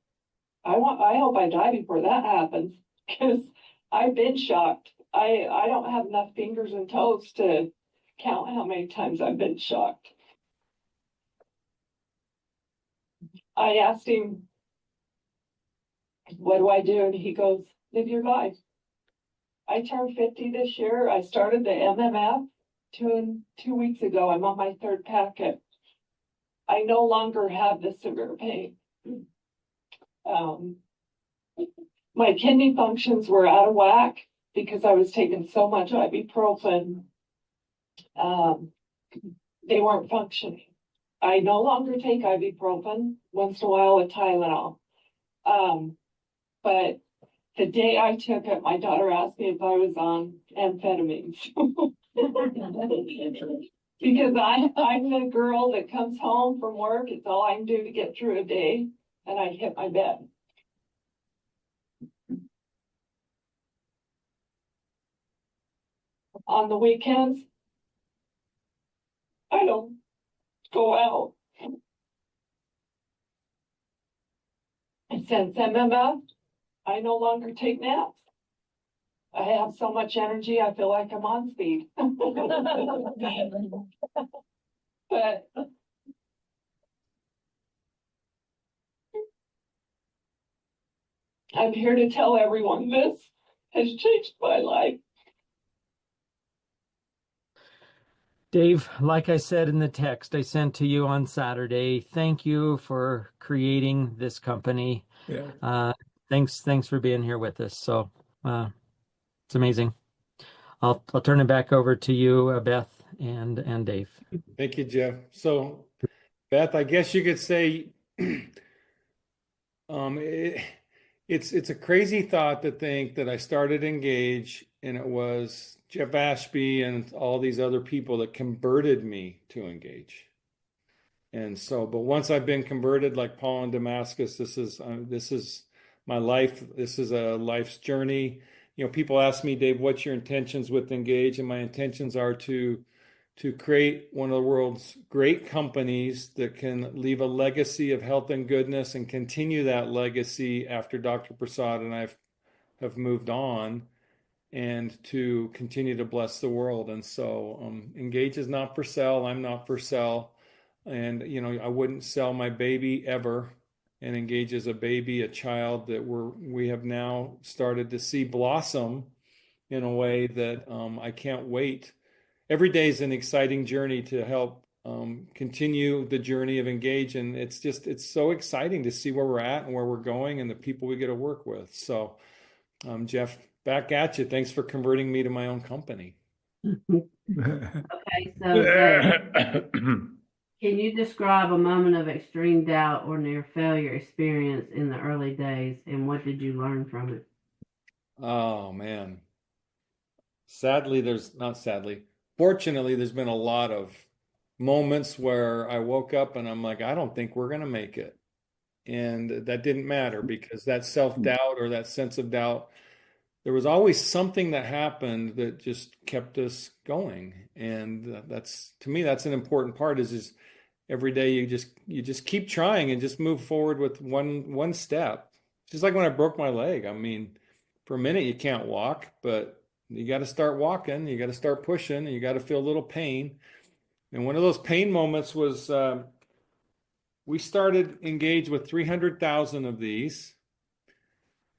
[SPEAKER 9] I hope I die before that happens, because I've been shocked. I don't have enough fingers and toes to count how many times I've been shocked. I asked him, what do I do? And he goes, live your life. I turned 50 this year. I started the MMF 2 weeks ago. I'm on my 3rd packet. I no longer have the severe pain. My kidney functions were out of whack because I was taking so much ibuprofen. They weren't functioning. I no longer take ibuprofen, once in a while with Tylenol. But but the day I took it, my daughter asked me if I was on amphetamines. Because I'm the girl that comes home from work. It's all I can do to get through a day, and I hit my bed. On the weekends, I don't go out. And since MMF, I no longer take naps. I have so much energy, I feel like I'm on speed. But I'm here to tell everyone this has changed my life.
[SPEAKER 1] Dave, like I said in the text I sent to you on Saturday, thank you for creating this company.
[SPEAKER 4] Yeah.
[SPEAKER 1] Thanks for being here with us. So it's amazing. I'll turn it back over to you, Beth and Dave.
[SPEAKER 3] Thank you, Jeff. So, Beth, I guess you could say it's a crazy thought to think that I started Engage and it was Jeff Ashby and all these other people that converted me to Engage. And so, but once I've been converted, like Paul in Damascus, this is my life. This is a life's journey. You know, people ask me, Dave, what's your intentions with Engage? And my intentions are to create one of the world's great companies that can leave a legacy of health and goodness and continue that legacy after Dr. Prasad and I have moved on, and to continue to bless the world. And so Engage is not for sale. I'm not for sale. And, you know, I wouldn't sell my baby ever. And Engage is a baby, a child that we have now started to see blossom in a way that I can't wait. Every day is an exciting journey to help continue the journey of Engage. And it's so exciting to see where we're at and where we're going and the people we get to work with. So, Jeff, back at you. Thanks for converting me to my own company.
[SPEAKER 2] Okay, so Dave, can you describe a moment of extreme doubt or near failure experience in the early days, and what did you learn from it?
[SPEAKER 3] Oh, man. Fortunately, there's been a lot of moments where I woke up and I'm like, I don't think we're going to make it. And that didn't matter, because that self-doubt or that sense of doubt, there was always something that happened that just kept us going. And that's, to me, that's an important part, is every day you just keep trying and just move forward with one step. Just like when I broke my leg. I mean, for a minute you can't walk, but you got to start walking, you got to start pushing, and you got to feel a little pain. And one of those pain moments was we started Engage with 300,000 of these,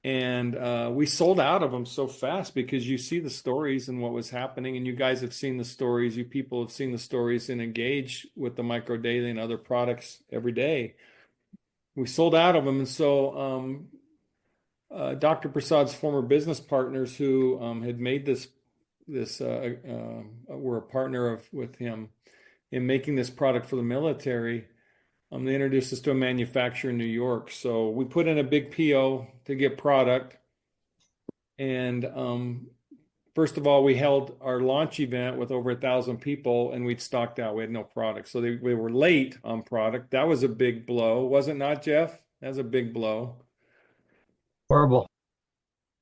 [SPEAKER 3] and we sold out of them so fast, because you see the stories and what was happening, and you guys have seen the stories, you people have seen the stories in Engage with the Micro Daily and other products every day. We sold out of them. And so Dr. Prasad's former business partners who had made this were a partner with him in making this product for the military. They introduced us to a manufacturer in New York. So we put in a big PO to get product. And first of all, we held our launch event with over 1,000 people, and we'd stocked out. We had no product. So we were late on product. That was a big blow. Was it not, Jeff? That was a big blow.
[SPEAKER 1] Horrible.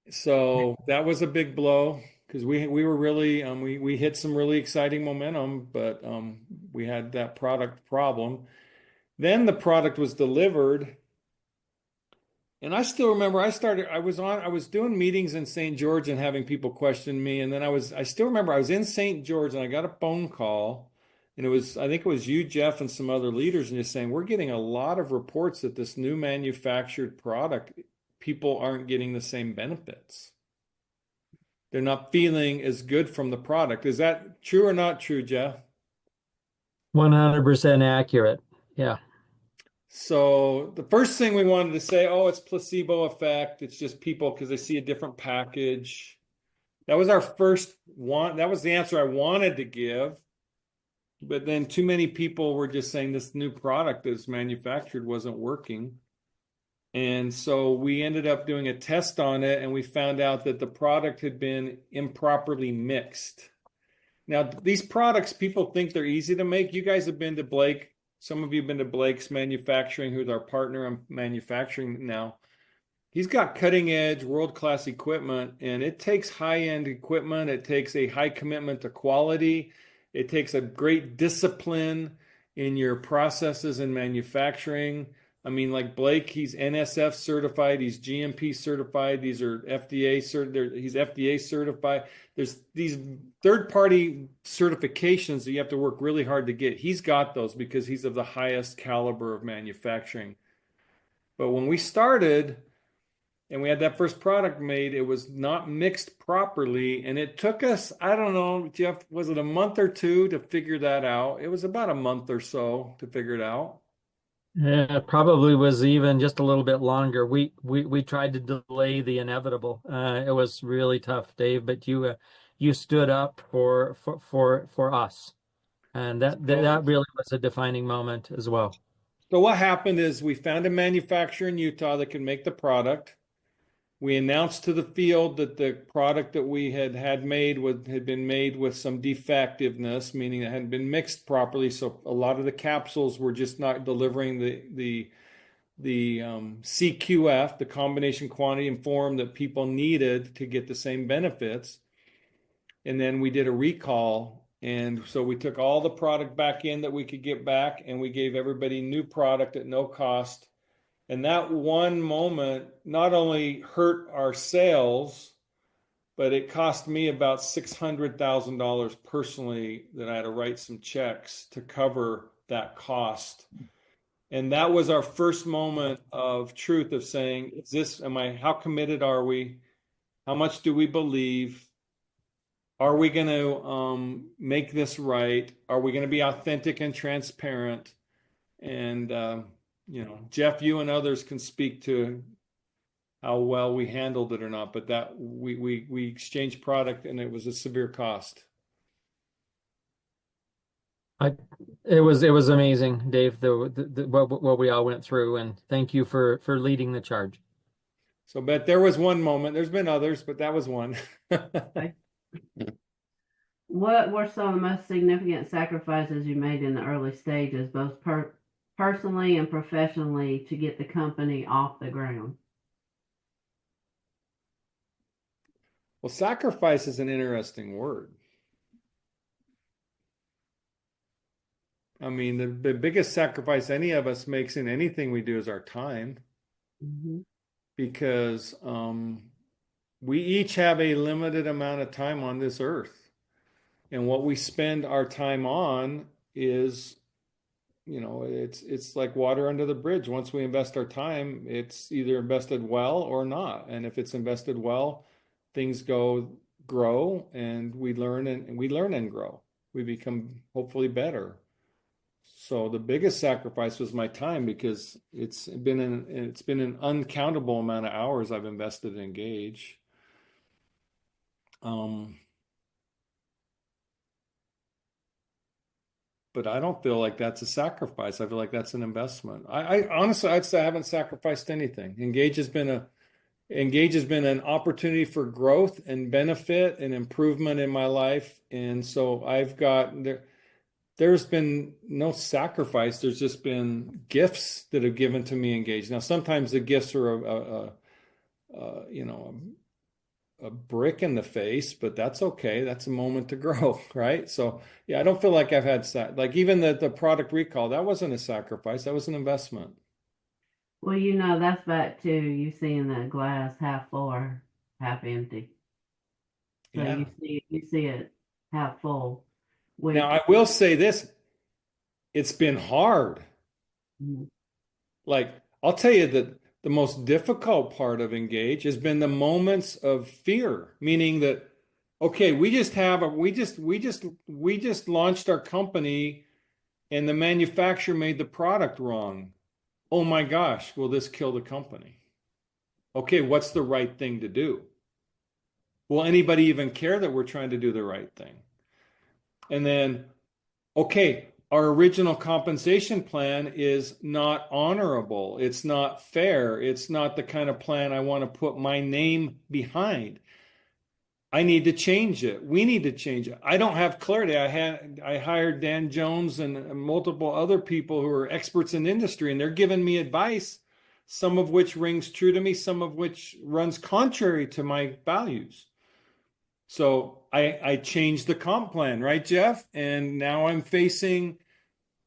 [SPEAKER 3] So that was a big blow, because we were really, we hit some really exciting momentum, but we had that product problem. Then the product was delivered, and I still remember I was doing meetings in St. George and having people question me, and then I still remember I was in St. George and I got a phone call, and I think it was you, Jeff, and some other leaders, and just saying, we're getting a lot of reports that this new manufactured product, people aren't getting the same benefits. They're not feeling as good from the product. Is that true or not true, Jeff?
[SPEAKER 1] 100% accurate. Yeah.
[SPEAKER 3] So the first thing we wanted to say, oh, it's placebo effect. It's just people because they see a different package. That was our first one. That was the answer I wanted to give. But then too many people were just saying this new product that's manufactured wasn't working. And so we ended up doing a test on it, and we found out that the product had been improperly mixed. Now, these products, people think they're easy to make. You guys have been to Blake. Some of you have been to Blake's Manufacturing, who's our partner in manufacturing now. He's got cutting edge, world-class equipment, and it takes high-end equipment. It takes a high commitment to quality. It takes a great discipline in your processes in manufacturing. I mean, like Blake, he's NSF certified, he's GMP certified, these are FDA certified, he's FDA certified. There's these third-party certifications that you have to work really hard to get. He's got those because he's of the highest caliber of manufacturing. But when we started and we had that first product made, it was not mixed properly. And it took us, I don't know, Jeff, was it a month or two to figure that out? It was about a month or so to figure it out.
[SPEAKER 1] Yeah, it probably was even just a little bit longer. We tried to delay the inevitable. It was really tough, Dave, but you stood up for us, and that really was a defining moment as well.
[SPEAKER 3] So what happened is we found a manufacturer in Utah that could make the product. We announced to the field that the product that we had made had been made with some defectiveness, meaning it hadn't been mixed properly. So a lot of the capsules were just not delivering the CQF, the combination quantity and form that people needed to get the same benefits. And then we did a recall. And so we took all the product back in that we could get back, and we gave everybody new product at no cost. And that one moment not only hurt our sales, but it cost me about $600,000 personally that I had to write some checks to cover that cost. And that was our first moment of truth of saying, how committed are we? How much do we believe? Are we going to make this right? Are we going to be authentic and transparent? And, Jeff, you and others can speak to how well we handled it or not, but that we exchanged product, and it was a severe cost.
[SPEAKER 1] It was amazing, Dave, what we all went through, and thank you for leading the charge.
[SPEAKER 3] So, Beth, there was one moment. There's been others, but that was one.
[SPEAKER 2] Okay. What were some of the most significant sacrifices you made in the early stages, both personally and professionally, to get the company off the ground?
[SPEAKER 3] Well, sacrifice is an interesting word. I mean, the biggest sacrifice any of us makes in anything we do is our time.
[SPEAKER 2] Mm-hmm.
[SPEAKER 3] Because we each have a limited amount of time on this earth. And what we spend our time on is, it's like water under the bridge. Once we invest our time, it's either invested well or not. And if it's invested well, things grow, and we learn and grow. We become hopefully better. So the biggest sacrifice was my time, because it's been an uncountable amount of hours I've invested in Engage. But I don't feel like that's a sacrifice. I feel like that's an investment. I honestly, I'd say I haven't sacrificed anything. Engage has been an opportunity for growth and benefit and improvement in my life. And so there's been no sacrifice. There's just been gifts that have given to me Engage. Now, sometimes the gifts are a brick in the face, but that's okay. That's a moment to grow, right? So yeah, I don't feel like I've had even the product recall, that wasn't a sacrifice. That was an investment.
[SPEAKER 2] Well, that's back to you seeing the glass half full or half empty. So
[SPEAKER 3] Yeah.
[SPEAKER 2] you see it half full.
[SPEAKER 3] Now, I will say this, it's been hard.
[SPEAKER 2] Mm-hmm.
[SPEAKER 3] Like, I'll tell you that the most difficult part of Engage has been the moments of fear, meaning that, okay, we just launched our company and the manufacturer made the product wrong. Oh my gosh, will this kill the company? Okay, what's the right thing to do? Will anybody even care that we're trying to do the right thing? And then, okay, our original compensation plan is not honorable. It's not fair. It's not the kind of plan I want to put my name behind. I need to change it. We need to change it. I don't have clarity. I hired Dan Jones and multiple other people who are experts in industry, and they're giving me advice, some of which rings true to me, some of which runs contrary to my values. So I changed the comp plan, right, Jeff? And now I'm facing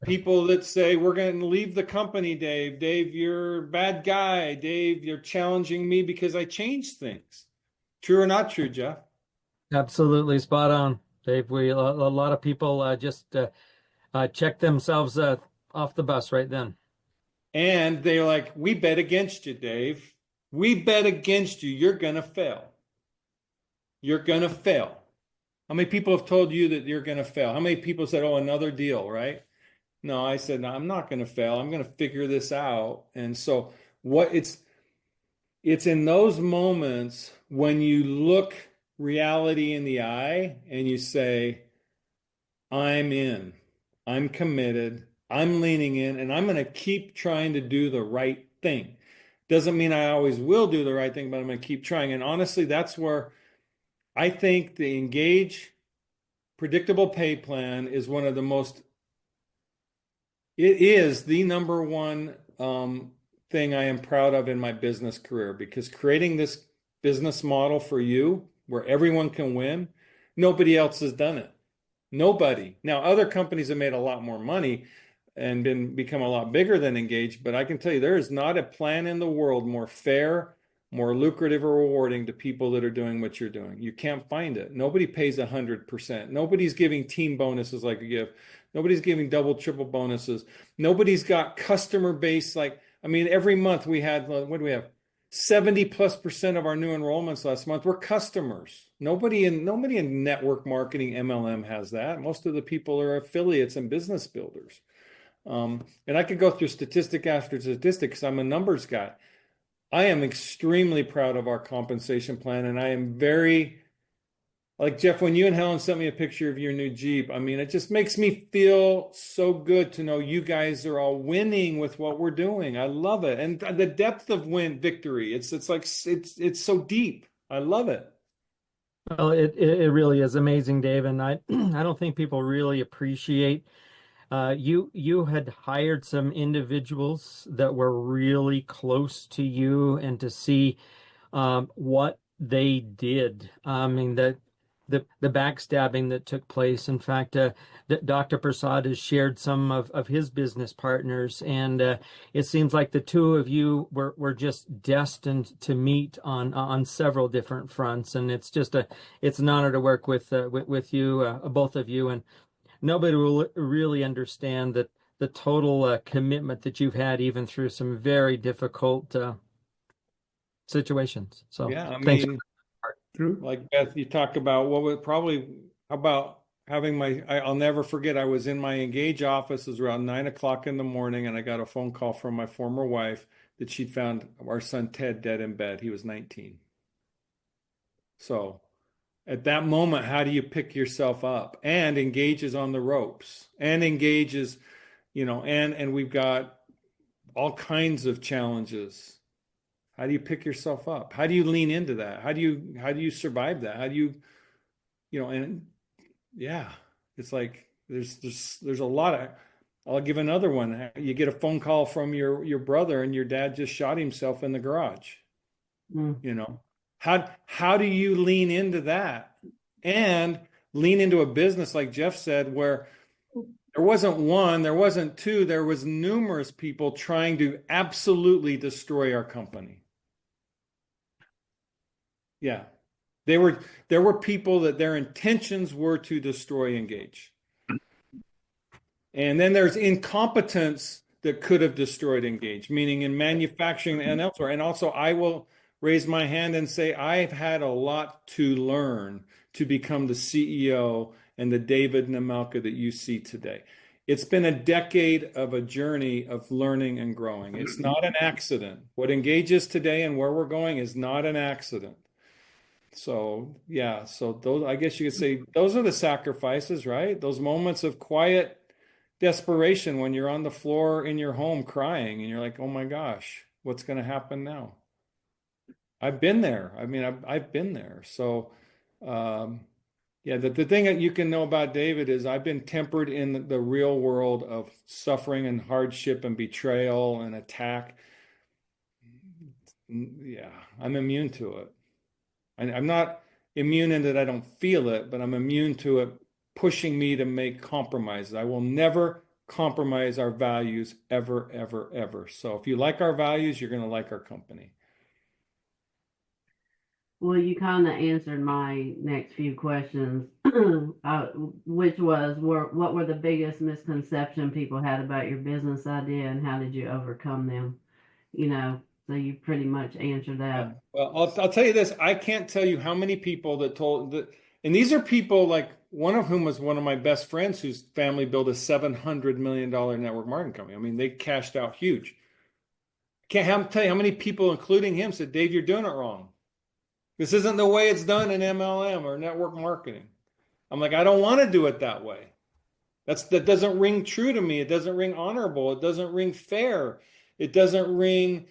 [SPEAKER 3] people that say, we're going to leave the company, Dave. Dave, you're a bad guy. Dave, you're challenging me because I changed things. True or not true, Jeff?
[SPEAKER 1] Absolutely spot on, Dave. A lot of people just check themselves off the bus right then.
[SPEAKER 3] And they're like, we bet against you, Dave. We bet against you. You're going to fail. You're going to fail. How many people have told you that you're going to fail? How many people said, oh, another deal, right? No, I said, no, I'm not going to fail. I'm going to figure this out. And so it's in those moments when you look reality in the eye and you say, I'm in, I'm committed, I'm leaning in, and I'm going to keep trying to do the right thing. Doesn't mean I always will do the right thing, but I'm going to keep trying. And honestly, that's where I think the Engage predictable pay plan is one of the most, it is the number one thing I am proud of in my business career, because creating this business model for you where everyone can win, nobody else has done it. Nobody. Now, other companies have made a lot more money and become a lot bigger than Engage, but I can tell you there is not a plan in the world more fair, more lucrative or rewarding to people that are doing what you're doing. You can't find it. Nobody pays 100%. Nobody's giving team bonuses like you give. Nobody's giving double, triple bonuses. Nobody's got customer base every month we had, what do we have? 70+% of our new enrollments last month were customers. Nobody in network marketing MLM has that. Most of the people are affiliates and business builders. And I could go through statistic after statistic because I'm a numbers guy. I am extremely proud of our compensation plan, and I am very, like Jeff, when you and Helen sent me a picture of your new Jeep, it just makes me feel so good to know you guys are all winning with what we're doing. I love it. And the depth of victory, it's so deep. I love it.
[SPEAKER 1] Well, it really is amazing, Dave. And I don't think people really appreciate you had hired some individuals that were really close to you, and to see what they did. The backstabbing that took place. In fact, Dr. Prasad has shared some of his business partners, and it seems like the two of you were just destined to meet on several different fronts. And it's an honor to work with you, both of you, and nobody will really understand that the total commitment that you've had, even through some very difficult situations. So
[SPEAKER 3] yeah,
[SPEAKER 1] thanks.
[SPEAKER 3] Like Beth, you talk about about having I'll never forget, I was in my Engage office. It was around 9 o'clock in the morning, and I got a phone call from my former wife that she'd found our son Ted dead in bed. He was 19. So at that moment, how do you pick yourself up? And Engage is on the ropes, and Engage is, and we've got all kinds of challenges. How do you pick yourself up? How do you lean into that? How do you survive that? How do you, and yeah, it's like there's a lot of. I'll give another one. You get a phone call from your brother, and your dad just shot himself in the garage. How do you lean into that and lean into a business like Jeff said, where there wasn't one, there wasn't two, there was numerous people trying to absolutely destroy our company. Yeah. There were people that their intentions were to destroy Engage. And then there's incompetence that could have destroyed Engage, meaning in manufacturing and elsewhere. And also, I will raise my hand and say, I've had a lot to learn to become the CEO and the David Nemelka that you see today. It's been a decade of a journey of learning and growing. It's not an accident. What Engage is today and where we're going is not an accident. So, those, I guess you could say, those are the sacrifices, right? Those moments of quiet desperation when you're on the floor in your home crying and you're like, oh my gosh, what's going to happen now? I've been there. I mean, I've been there. So, yeah, the thing that you can know about David is I've been tempered in the real world of suffering and hardship and betrayal and attack. Yeah, I'm immune to it. I'm not immune in that I don't feel it, but I'm immune to it pushing me to make compromises. I will never compromise our values ever, ever, ever. So if you like our values, you're going to like our company.
[SPEAKER 2] Well, you kind of answered my next few questions, which was, what were the biggest misconception people had about your business idea and how did you overcome them? You know, so you pretty much answered that.
[SPEAKER 3] Well, I'll tell you this. I can't tell you how many people that told that, and these are people like one of whom was one of my best friends whose family built a $700 million network marketing company. I mean, they cashed out huge. Can't tell you how many people, including him, said, Dave, you're doing it wrong. This isn't the way it's done in MLM or network marketing. I'm like, I don't want to do it that way. That doesn't ring true to me. It doesn't ring honorable. It doesn't ring fair. It doesn't ring,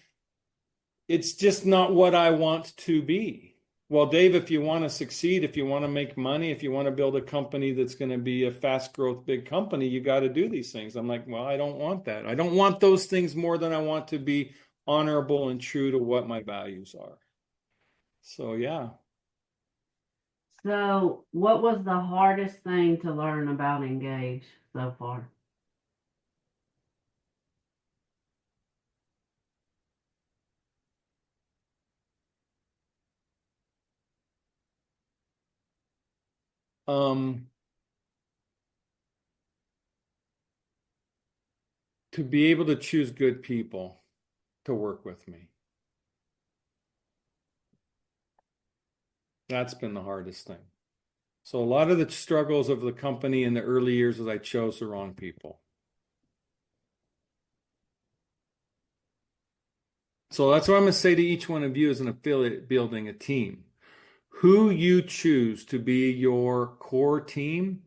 [SPEAKER 3] it's just not what I want to be. Well, Dave, if you want to succeed, if you want to make money, if you want to build a company that's going to be a fast growth, big company, you got to do these things. I'm like, well, I don't want that. I don't want those things more than I want to be honorable and true to what my values are. So, yeah.
[SPEAKER 2] So what was the hardest thing to learn about Engage so far?
[SPEAKER 3] To be able to choose good people to work with me. That's been the hardest thing. So a lot of the struggles of the company in the early years was I chose the wrong people. So that's what I'm going to say to each one of you as an affiliate building a team. Who you choose to be your core team,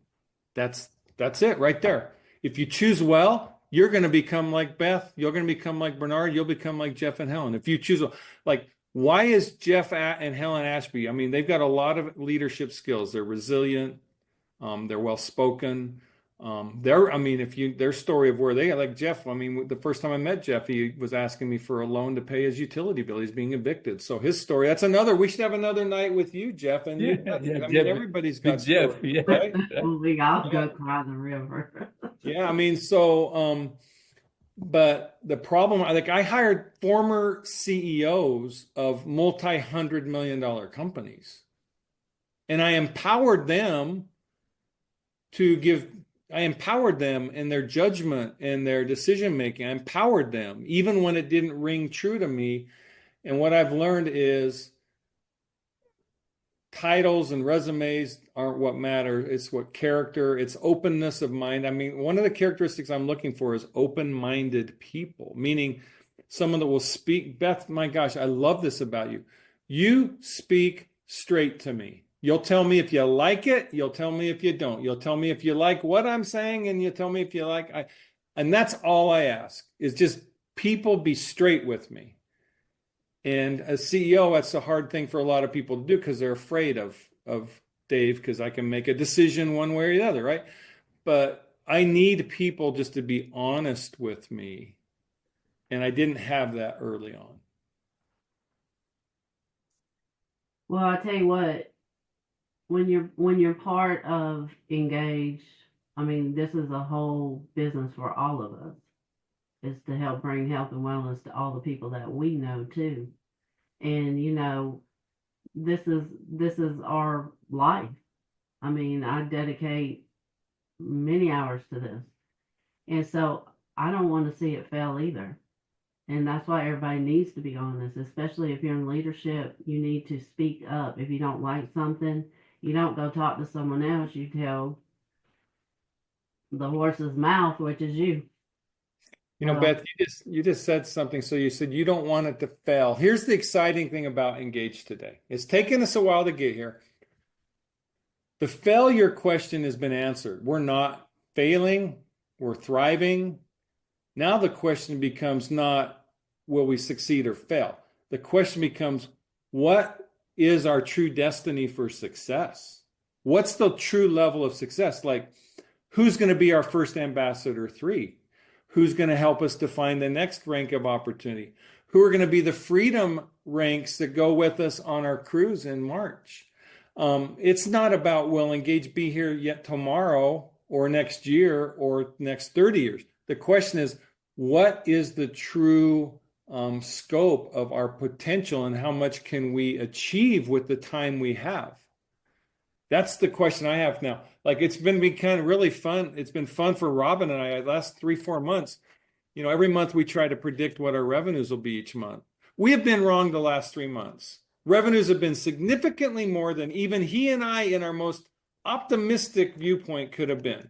[SPEAKER 3] that's it right there. If you choose well, you're going to become like Beth. You're going to become like Bernard. You'll become like Jeff and Helen. If you choose, like, why is Jeff and Helen Ashby? I mean, they've got a lot of leadership skills. They're resilient. They're well-spoken. Their story of where they, like Jeff, I mean, the first time I met Jeff, he was asking me for a loan to pay his utility bill. He's being evicted. So his story, that's another, we should have another night with you, Jeff. And everybody's got
[SPEAKER 4] Jeff,
[SPEAKER 3] stories,
[SPEAKER 4] yeah.
[SPEAKER 3] right?
[SPEAKER 2] We all go cry the river.
[SPEAKER 3] Yeah, I mean, so, but the problem, like I hired former CEOs of multi-$100 million companies, and I empowered them in their judgment and their decision making. I empowered them, even when it didn't ring true to me. And what I've learned is titles and resumes aren't what matter. It's what character, it's openness of mind. I mean, one of the characteristics I'm looking for is open-minded people, meaning someone that will speak. Beth, my gosh, I love this about you. You speak straight to me. You'll tell me if you like it. You'll tell me if you don't. You'll tell me if you like what I'm saying, and you tell me if you like. And that's all I ask, is just people be straight with me. And as CEO, that's a hard thing for a lot of people to do because they're afraid of Dave, because I can make a decision one way or the other, right? But I need people just to be honest with me. And I didn't have that early on.
[SPEAKER 2] Well, I tell you what, when you're part of Engage, I mean, this is a whole business for all of us. Is to help bring health and wellness to all the people that we know too. And you know, this is our life. I mean, I dedicate many hours to this. And so I don't want to see it fail either. And that's why everybody needs to be honest, especially if you're in leadership. You need to speak up. If you don't like something, you don't go talk to someone else. You tell the horse's mouth, which is you.
[SPEAKER 3] You know, Beth, you just said something. So you said you don't want it to fail. Here's the exciting thing about Engage today. It's taken us a while to get here. The failure question has been answered. We're not failing. we're thriving. Now the question becomes not will we succeed or fail? The question becomes, what is our true destiny for success? What's the true level of success? Like, who's going to be our first ambassador 3? Who's going to help us define the next rank of opportunity? Who are going to be the freedom ranks that go with us on our cruise in March? It's not about, will Engage be here yet tomorrow or next year or next 30 years? The question is, what is the true scope of our potential and how much can we achieve with the time we have? That's the question I have now. Like, it's been kind of really fun. It's been fun for Robin and I the last 3-4 months. Every month we try to predict what our revenues will be each month. We have been wrong the last 3 months. Revenues have been significantly more than even he and I in our most optimistic viewpoint could have been.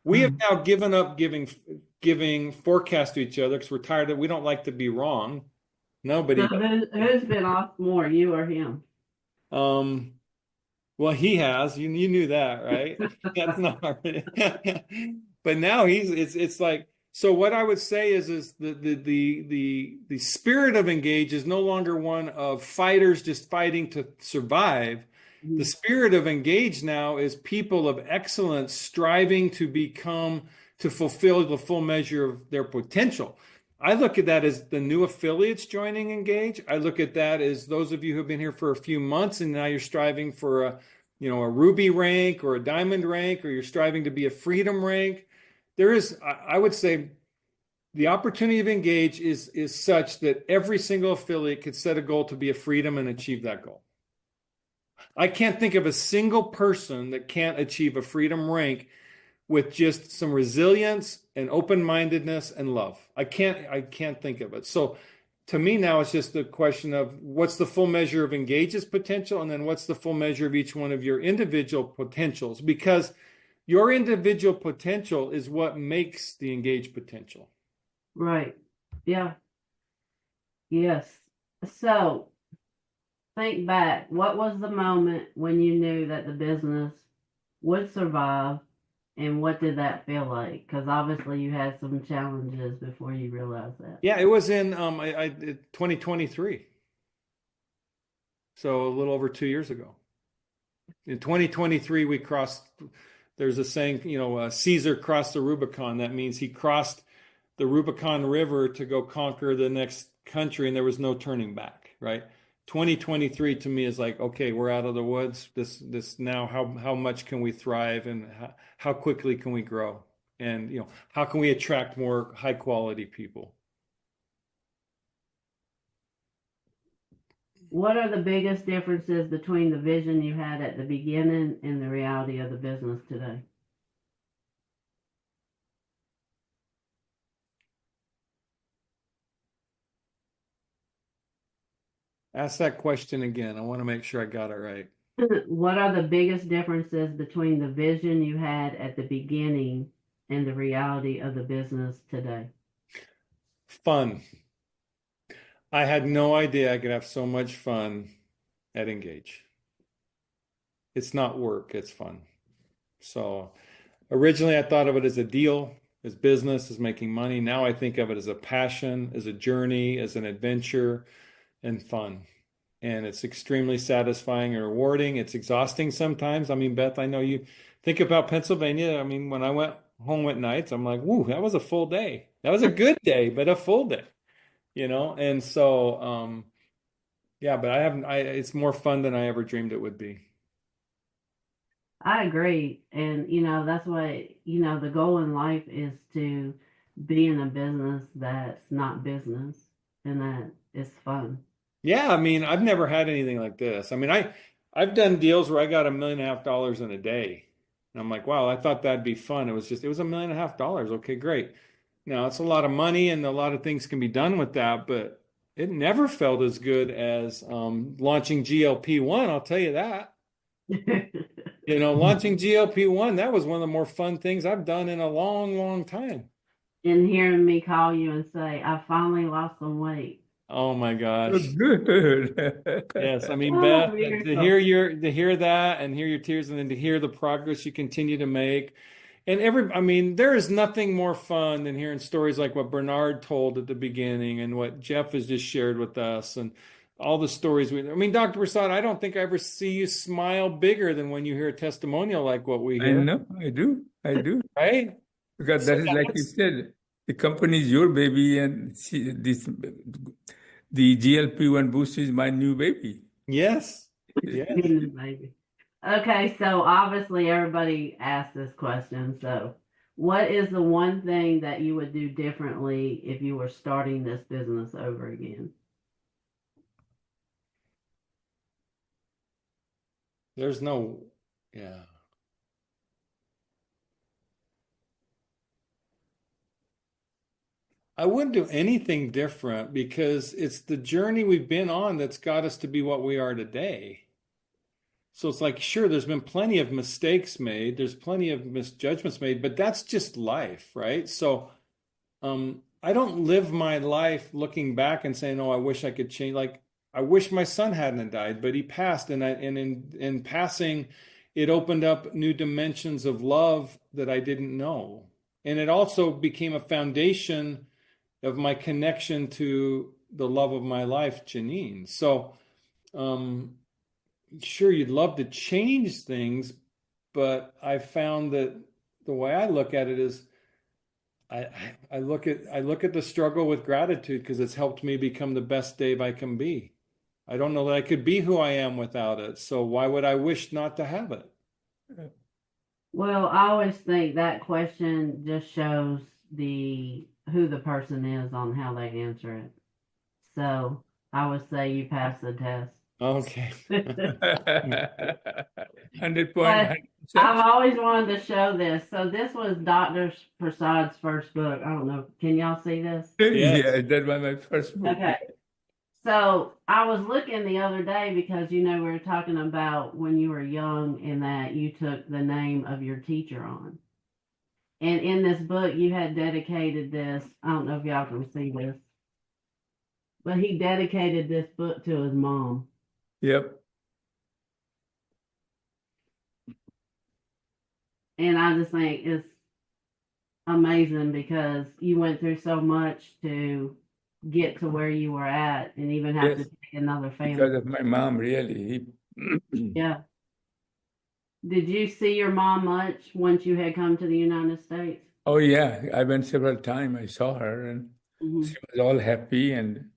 [SPEAKER 3] We have now given up giving forecasts to each other because we're tired of, we don't like to be wrong. Nobody.
[SPEAKER 2] So who's been off more, you or him?
[SPEAKER 3] Well, he has. You knew that, right? That's not. But now it's like, so what I would say is the spirit of Engage is no longer one of fighters just fighting to survive. The spirit of Engage now is people of excellence striving to fulfill the full measure of their potential. I look at that as the new affiliates joining Engage. I look at that as those of you who have been here for a few months and now you're striving for a ruby rank or a diamond rank, or you're striving to be a freedom rank. There is, I would say, the opportunity of Engage is such that every single affiliate could set a goal to be a freedom and achieve that goal. I can't think of a single person that can't achieve a freedom rank with just some resilience and open-mindedness and love. I can't think of it. So to me now, it's just the question of what's the full measure of Engage's potential, and then what's the full measure of each one of your individual potentials, because your individual potential is what makes the Engage potential.
[SPEAKER 2] Right. Yeah. Yes. So think back. What was the moment when you knew that the business would survive, and what did that feel like? Because obviously you had some challenges before you realized that.
[SPEAKER 3] Yeah, it was in 2023. So a little over 2 years ago. In 2023, we crossed, there's a saying, Caesar crossed the Rubicon. That means he crossed the Rubicon River to go conquer the next country, and there was no turning back, right? 2023 to me is like, okay, we're out of the woods. This now, how much can we thrive, and how quickly can we grow? And, how can we attract more high quality people?
[SPEAKER 2] What are the biggest differences between the vision you had at the beginning and the reality of the business today?
[SPEAKER 3] Ask that question again. I want to make sure I got it right.
[SPEAKER 2] What are the biggest differences between the vision you had at the beginning and the reality of the business today?
[SPEAKER 3] Fun. I had no idea I could have so much fun at Engage. It's not work, it's fun. So originally I thought of it as a deal, as business, as making money. Now I think of it as a passion, as a journey, as an adventure, and fun. And it's extremely satisfying and rewarding. It's exhausting sometimes. I mean, Beth, I know you think about Pennsylvania. I mean, when I went home at nights, I'm like, woo, that was a full day. That was a good day, but a full day, And so, yeah, but it's more fun than I ever dreamed it would be.
[SPEAKER 2] I agree. And, that's why, the goal in life is to be in a business that's not business and that is fun.
[SPEAKER 3] Yeah, I mean, I've never had anything like this. I mean, I've done deals where I got $1.5 million in a day. And I'm like, wow, I thought that'd be fun. It was $1.5 million. Okay, great. Now, it's a lot of money and a lot of things can be done with that, but it never felt as good as launching GLP-1, I'll tell you that. Launching GLP-1, that was one of the more fun things I've done in a long, long time.
[SPEAKER 2] And hearing me call you and say, I finally lost some weight.
[SPEAKER 3] Oh my gosh.
[SPEAKER 4] That's good.
[SPEAKER 3] Yes, I mean, Beth, to hear that and hear your tears, and then to hear the progress you continue to make, And I mean, there is nothing more fun than hearing stories like what Bernard told at the beginning and what Jeff has just shared with us and all the stories I mean, Dr. Prasad, I don't think I ever see you smile bigger than when you hear a testimonial like what we
[SPEAKER 4] I
[SPEAKER 3] hear,
[SPEAKER 4] know, I do,
[SPEAKER 3] right?
[SPEAKER 4] because
[SPEAKER 3] So
[SPEAKER 4] that is like you said, the company is your baby, and the GLP-1 boost is my new baby.
[SPEAKER 3] yes, yes.
[SPEAKER 2] Goodness, baby. Okay, so obviously everybody asked this question. So, what is the one thing that you would do differently if you were starting this business over again?
[SPEAKER 3] There's no, yeah. I wouldn't do anything different because it's the journey we've been on that's got us to be what we are today. So it's like, sure, there's been plenty of mistakes made, there's plenty of misjudgments made, but that's just life, right? So I don't live my life looking back and saying, oh, I wish I could change. Like, I wish my son hadn't died, but he passed. And in passing, it opened up new dimensions of love that I didn't know. And it also became a foundation of my connection to the love of my life, Janine. So, sure, you'd love to change things, but I found that the way I look at it is I look at the struggle with gratitude because it's helped me become the best Dave I can be. I don't know that I could be who I am without it. So why would I wish not to have it?
[SPEAKER 2] Well, I always think that question just shows who the person is on how they answer it. So I would say you pass the test.
[SPEAKER 3] Okay.
[SPEAKER 4] 100
[SPEAKER 2] But
[SPEAKER 4] point.
[SPEAKER 2] I've always wanted to show this. So this was Dr. Prasad's first book. I don't know. Can y'all see this?
[SPEAKER 4] Yeah, that was my first book.
[SPEAKER 2] Okay. So I was looking the other day because, we were talking about when you were young and that you took the name of your teacher on. And in this book, you had dedicated this. I don't know if y'all can see this, but he dedicated this book to his mom.
[SPEAKER 4] Yep.
[SPEAKER 2] And I just think it's amazing because you went through so much to get to where you were at and even have to take another family.
[SPEAKER 4] Because of my mom, really.
[SPEAKER 2] Yeah. Did you see your mom much once you had come to the United States?
[SPEAKER 4] Oh, yeah. I went several times. I saw her, and she was all happy and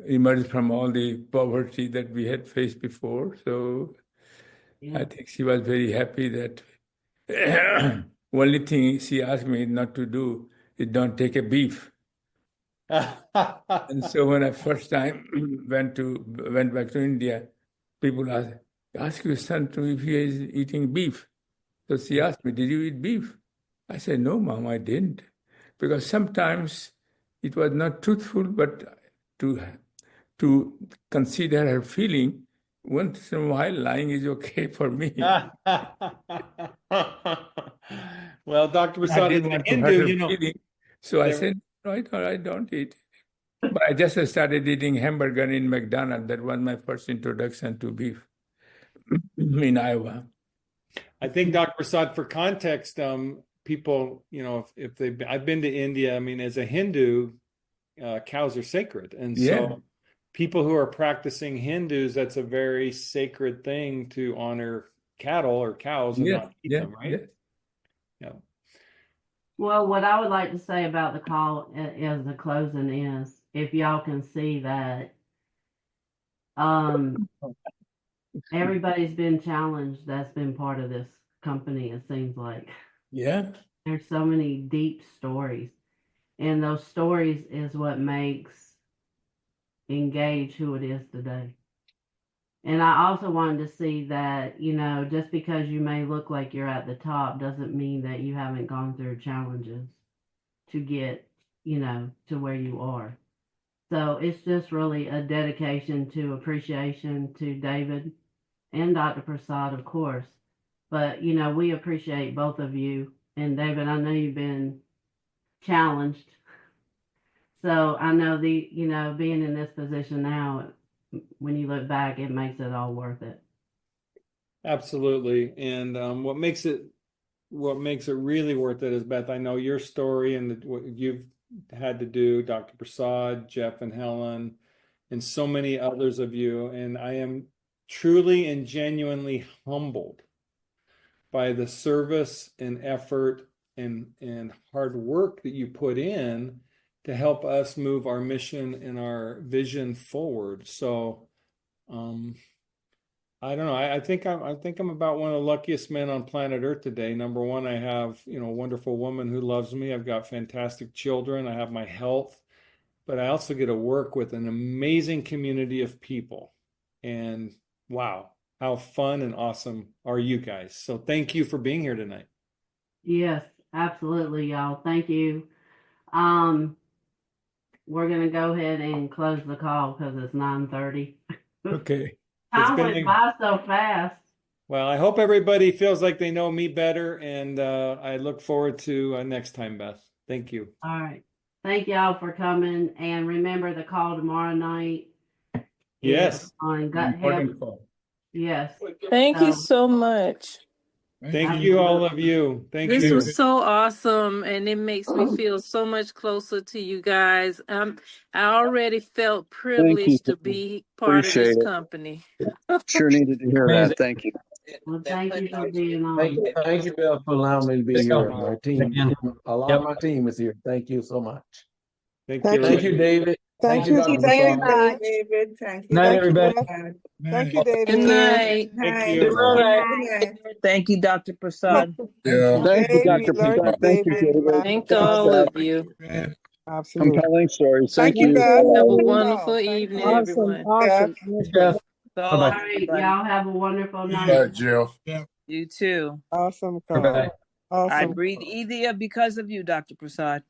[SPEAKER 4] emerged from all the poverty that we had faced before. So I think she was very happy that only thing she asked me not to do is don't take a beef. And so when I first time went back to India, people ask your son if he is eating beef. So she asked me, did you eat beef? I said, no, Mom, I didn't. Because sometimes it was not truthful, but to consider her feeling, once in a while, lying is okay for me.
[SPEAKER 3] Well, Dr. Prasad, as a Hindu,
[SPEAKER 4] so I said, right, all right, don't eat. But I just started eating hamburger in McDonald's. That was my first introduction to beef in Iowa.
[SPEAKER 3] I think, Dr. Prasad, for context, people, if I've been to India, I mean, as a Hindu, cows are sacred. And so people who are practicing Hindus, that's a very sacred thing to honor cattle or cows and not eat them, right? Yeah.
[SPEAKER 2] Well, what I would like to say about the call as the closing is, if y'all can see that everybody's been challenged that's been part of this company, it seems like.
[SPEAKER 4] Yeah.
[SPEAKER 2] There's so many deep stories. And those stories is what makes Engage who it is today. And I also wanted to see that, just because you may look like you're at the top doesn't mean that you haven't gone through challenges to get, to where you are. So it's just really a dedication to appreciation to David and Dr. Prasad, of course. But, we appreciate both of you. And David, I know you've been challenged. So I know being in this position now, when you look back, it makes it all worth it.
[SPEAKER 3] Absolutely. And what makes it what makes it really worth it is, Beth, I know your story and what you've had to do, Dr. Prasad, Jeff and Helen, and so many others of you. And I am truly and genuinely humbled by the service and effort and hard work that you put in to help us move our mission and our vision forward. So I don't know. I think I'm about one of the luckiest men on planet Earth today. Number one, I have, a wonderful woman who loves me. I've got fantastic children. I have my health, but I also get to work with an amazing community of people. And wow, how fun and awesome are you guys? So thank you for being here tonight.
[SPEAKER 2] Yes, absolutely, y'all. Thank you. We're gonna go ahead and close the call because it's 9:30.
[SPEAKER 4] Okay.
[SPEAKER 2] Time went by so fast.
[SPEAKER 3] Well, I hope everybody feels like they know me better, and I look forward to next time, Beth. Thank you.
[SPEAKER 2] All right. Thank y'all for coming, and remember the call tomorrow night.
[SPEAKER 3] Yes.
[SPEAKER 2] On gut health. Yes.
[SPEAKER 8] Thank you so much.
[SPEAKER 3] Thank you, all of you. Thank you.
[SPEAKER 8] This was so awesome, and it makes me feel so much closer to you guys. I already felt privileged to be part of this company.
[SPEAKER 10] Sure needed to hear that. Thank you.
[SPEAKER 2] Well, thank you for being on.
[SPEAKER 11] Thank you, Beth, for allowing me to be here. My team, a lot of my team is here. Thank you so much.
[SPEAKER 3] Thank
[SPEAKER 11] you, David.
[SPEAKER 5] Thank you,
[SPEAKER 11] Dr.
[SPEAKER 5] David.
[SPEAKER 11] Prasad.
[SPEAKER 5] David. Thank you.
[SPEAKER 1] Night, everybody.
[SPEAKER 5] Thank you, David.
[SPEAKER 8] Good night.
[SPEAKER 3] Thank you.
[SPEAKER 1] Good night.
[SPEAKER 12] Thank you, Dr. Prasad.
[SPEAKER 10] Yeah. Thank you, Dr. Prasad. Thank you, David.
[SPEAKER 8] Thank all of you.
[SPEAKER 5] Absolutely.
[SPEAKER 10] Compelling stories. Thank
[SPEAKER 5] you,
[SPEAKER 10] you.
[SPEAKER 5] Beth.
[SPEAKER 8] Have a
[SPEAKER 5] Thank you.
[SPEAKER 8] wonderful evening, everyone.
[SPEAKER 5] Beth.
[SPEAKER 1] Jeff.
[SPEAKER 2] All
[SPEAKER 1] Bye-bye.
[SPEAKER 2] right, y'all have a wonderful night.
[SPEAKER 11] Jeff.
[SPEAKER 12] You too.
[SPEAKER 5] Awesome
[SPEAKER 1] Bye-bye.
[SPEAKER 5] call.
[SPEAKER 12] I
[SPEAKER 5] Awesome.
[SPEAKER 12] breathe easier because of you, Dr. Prasad.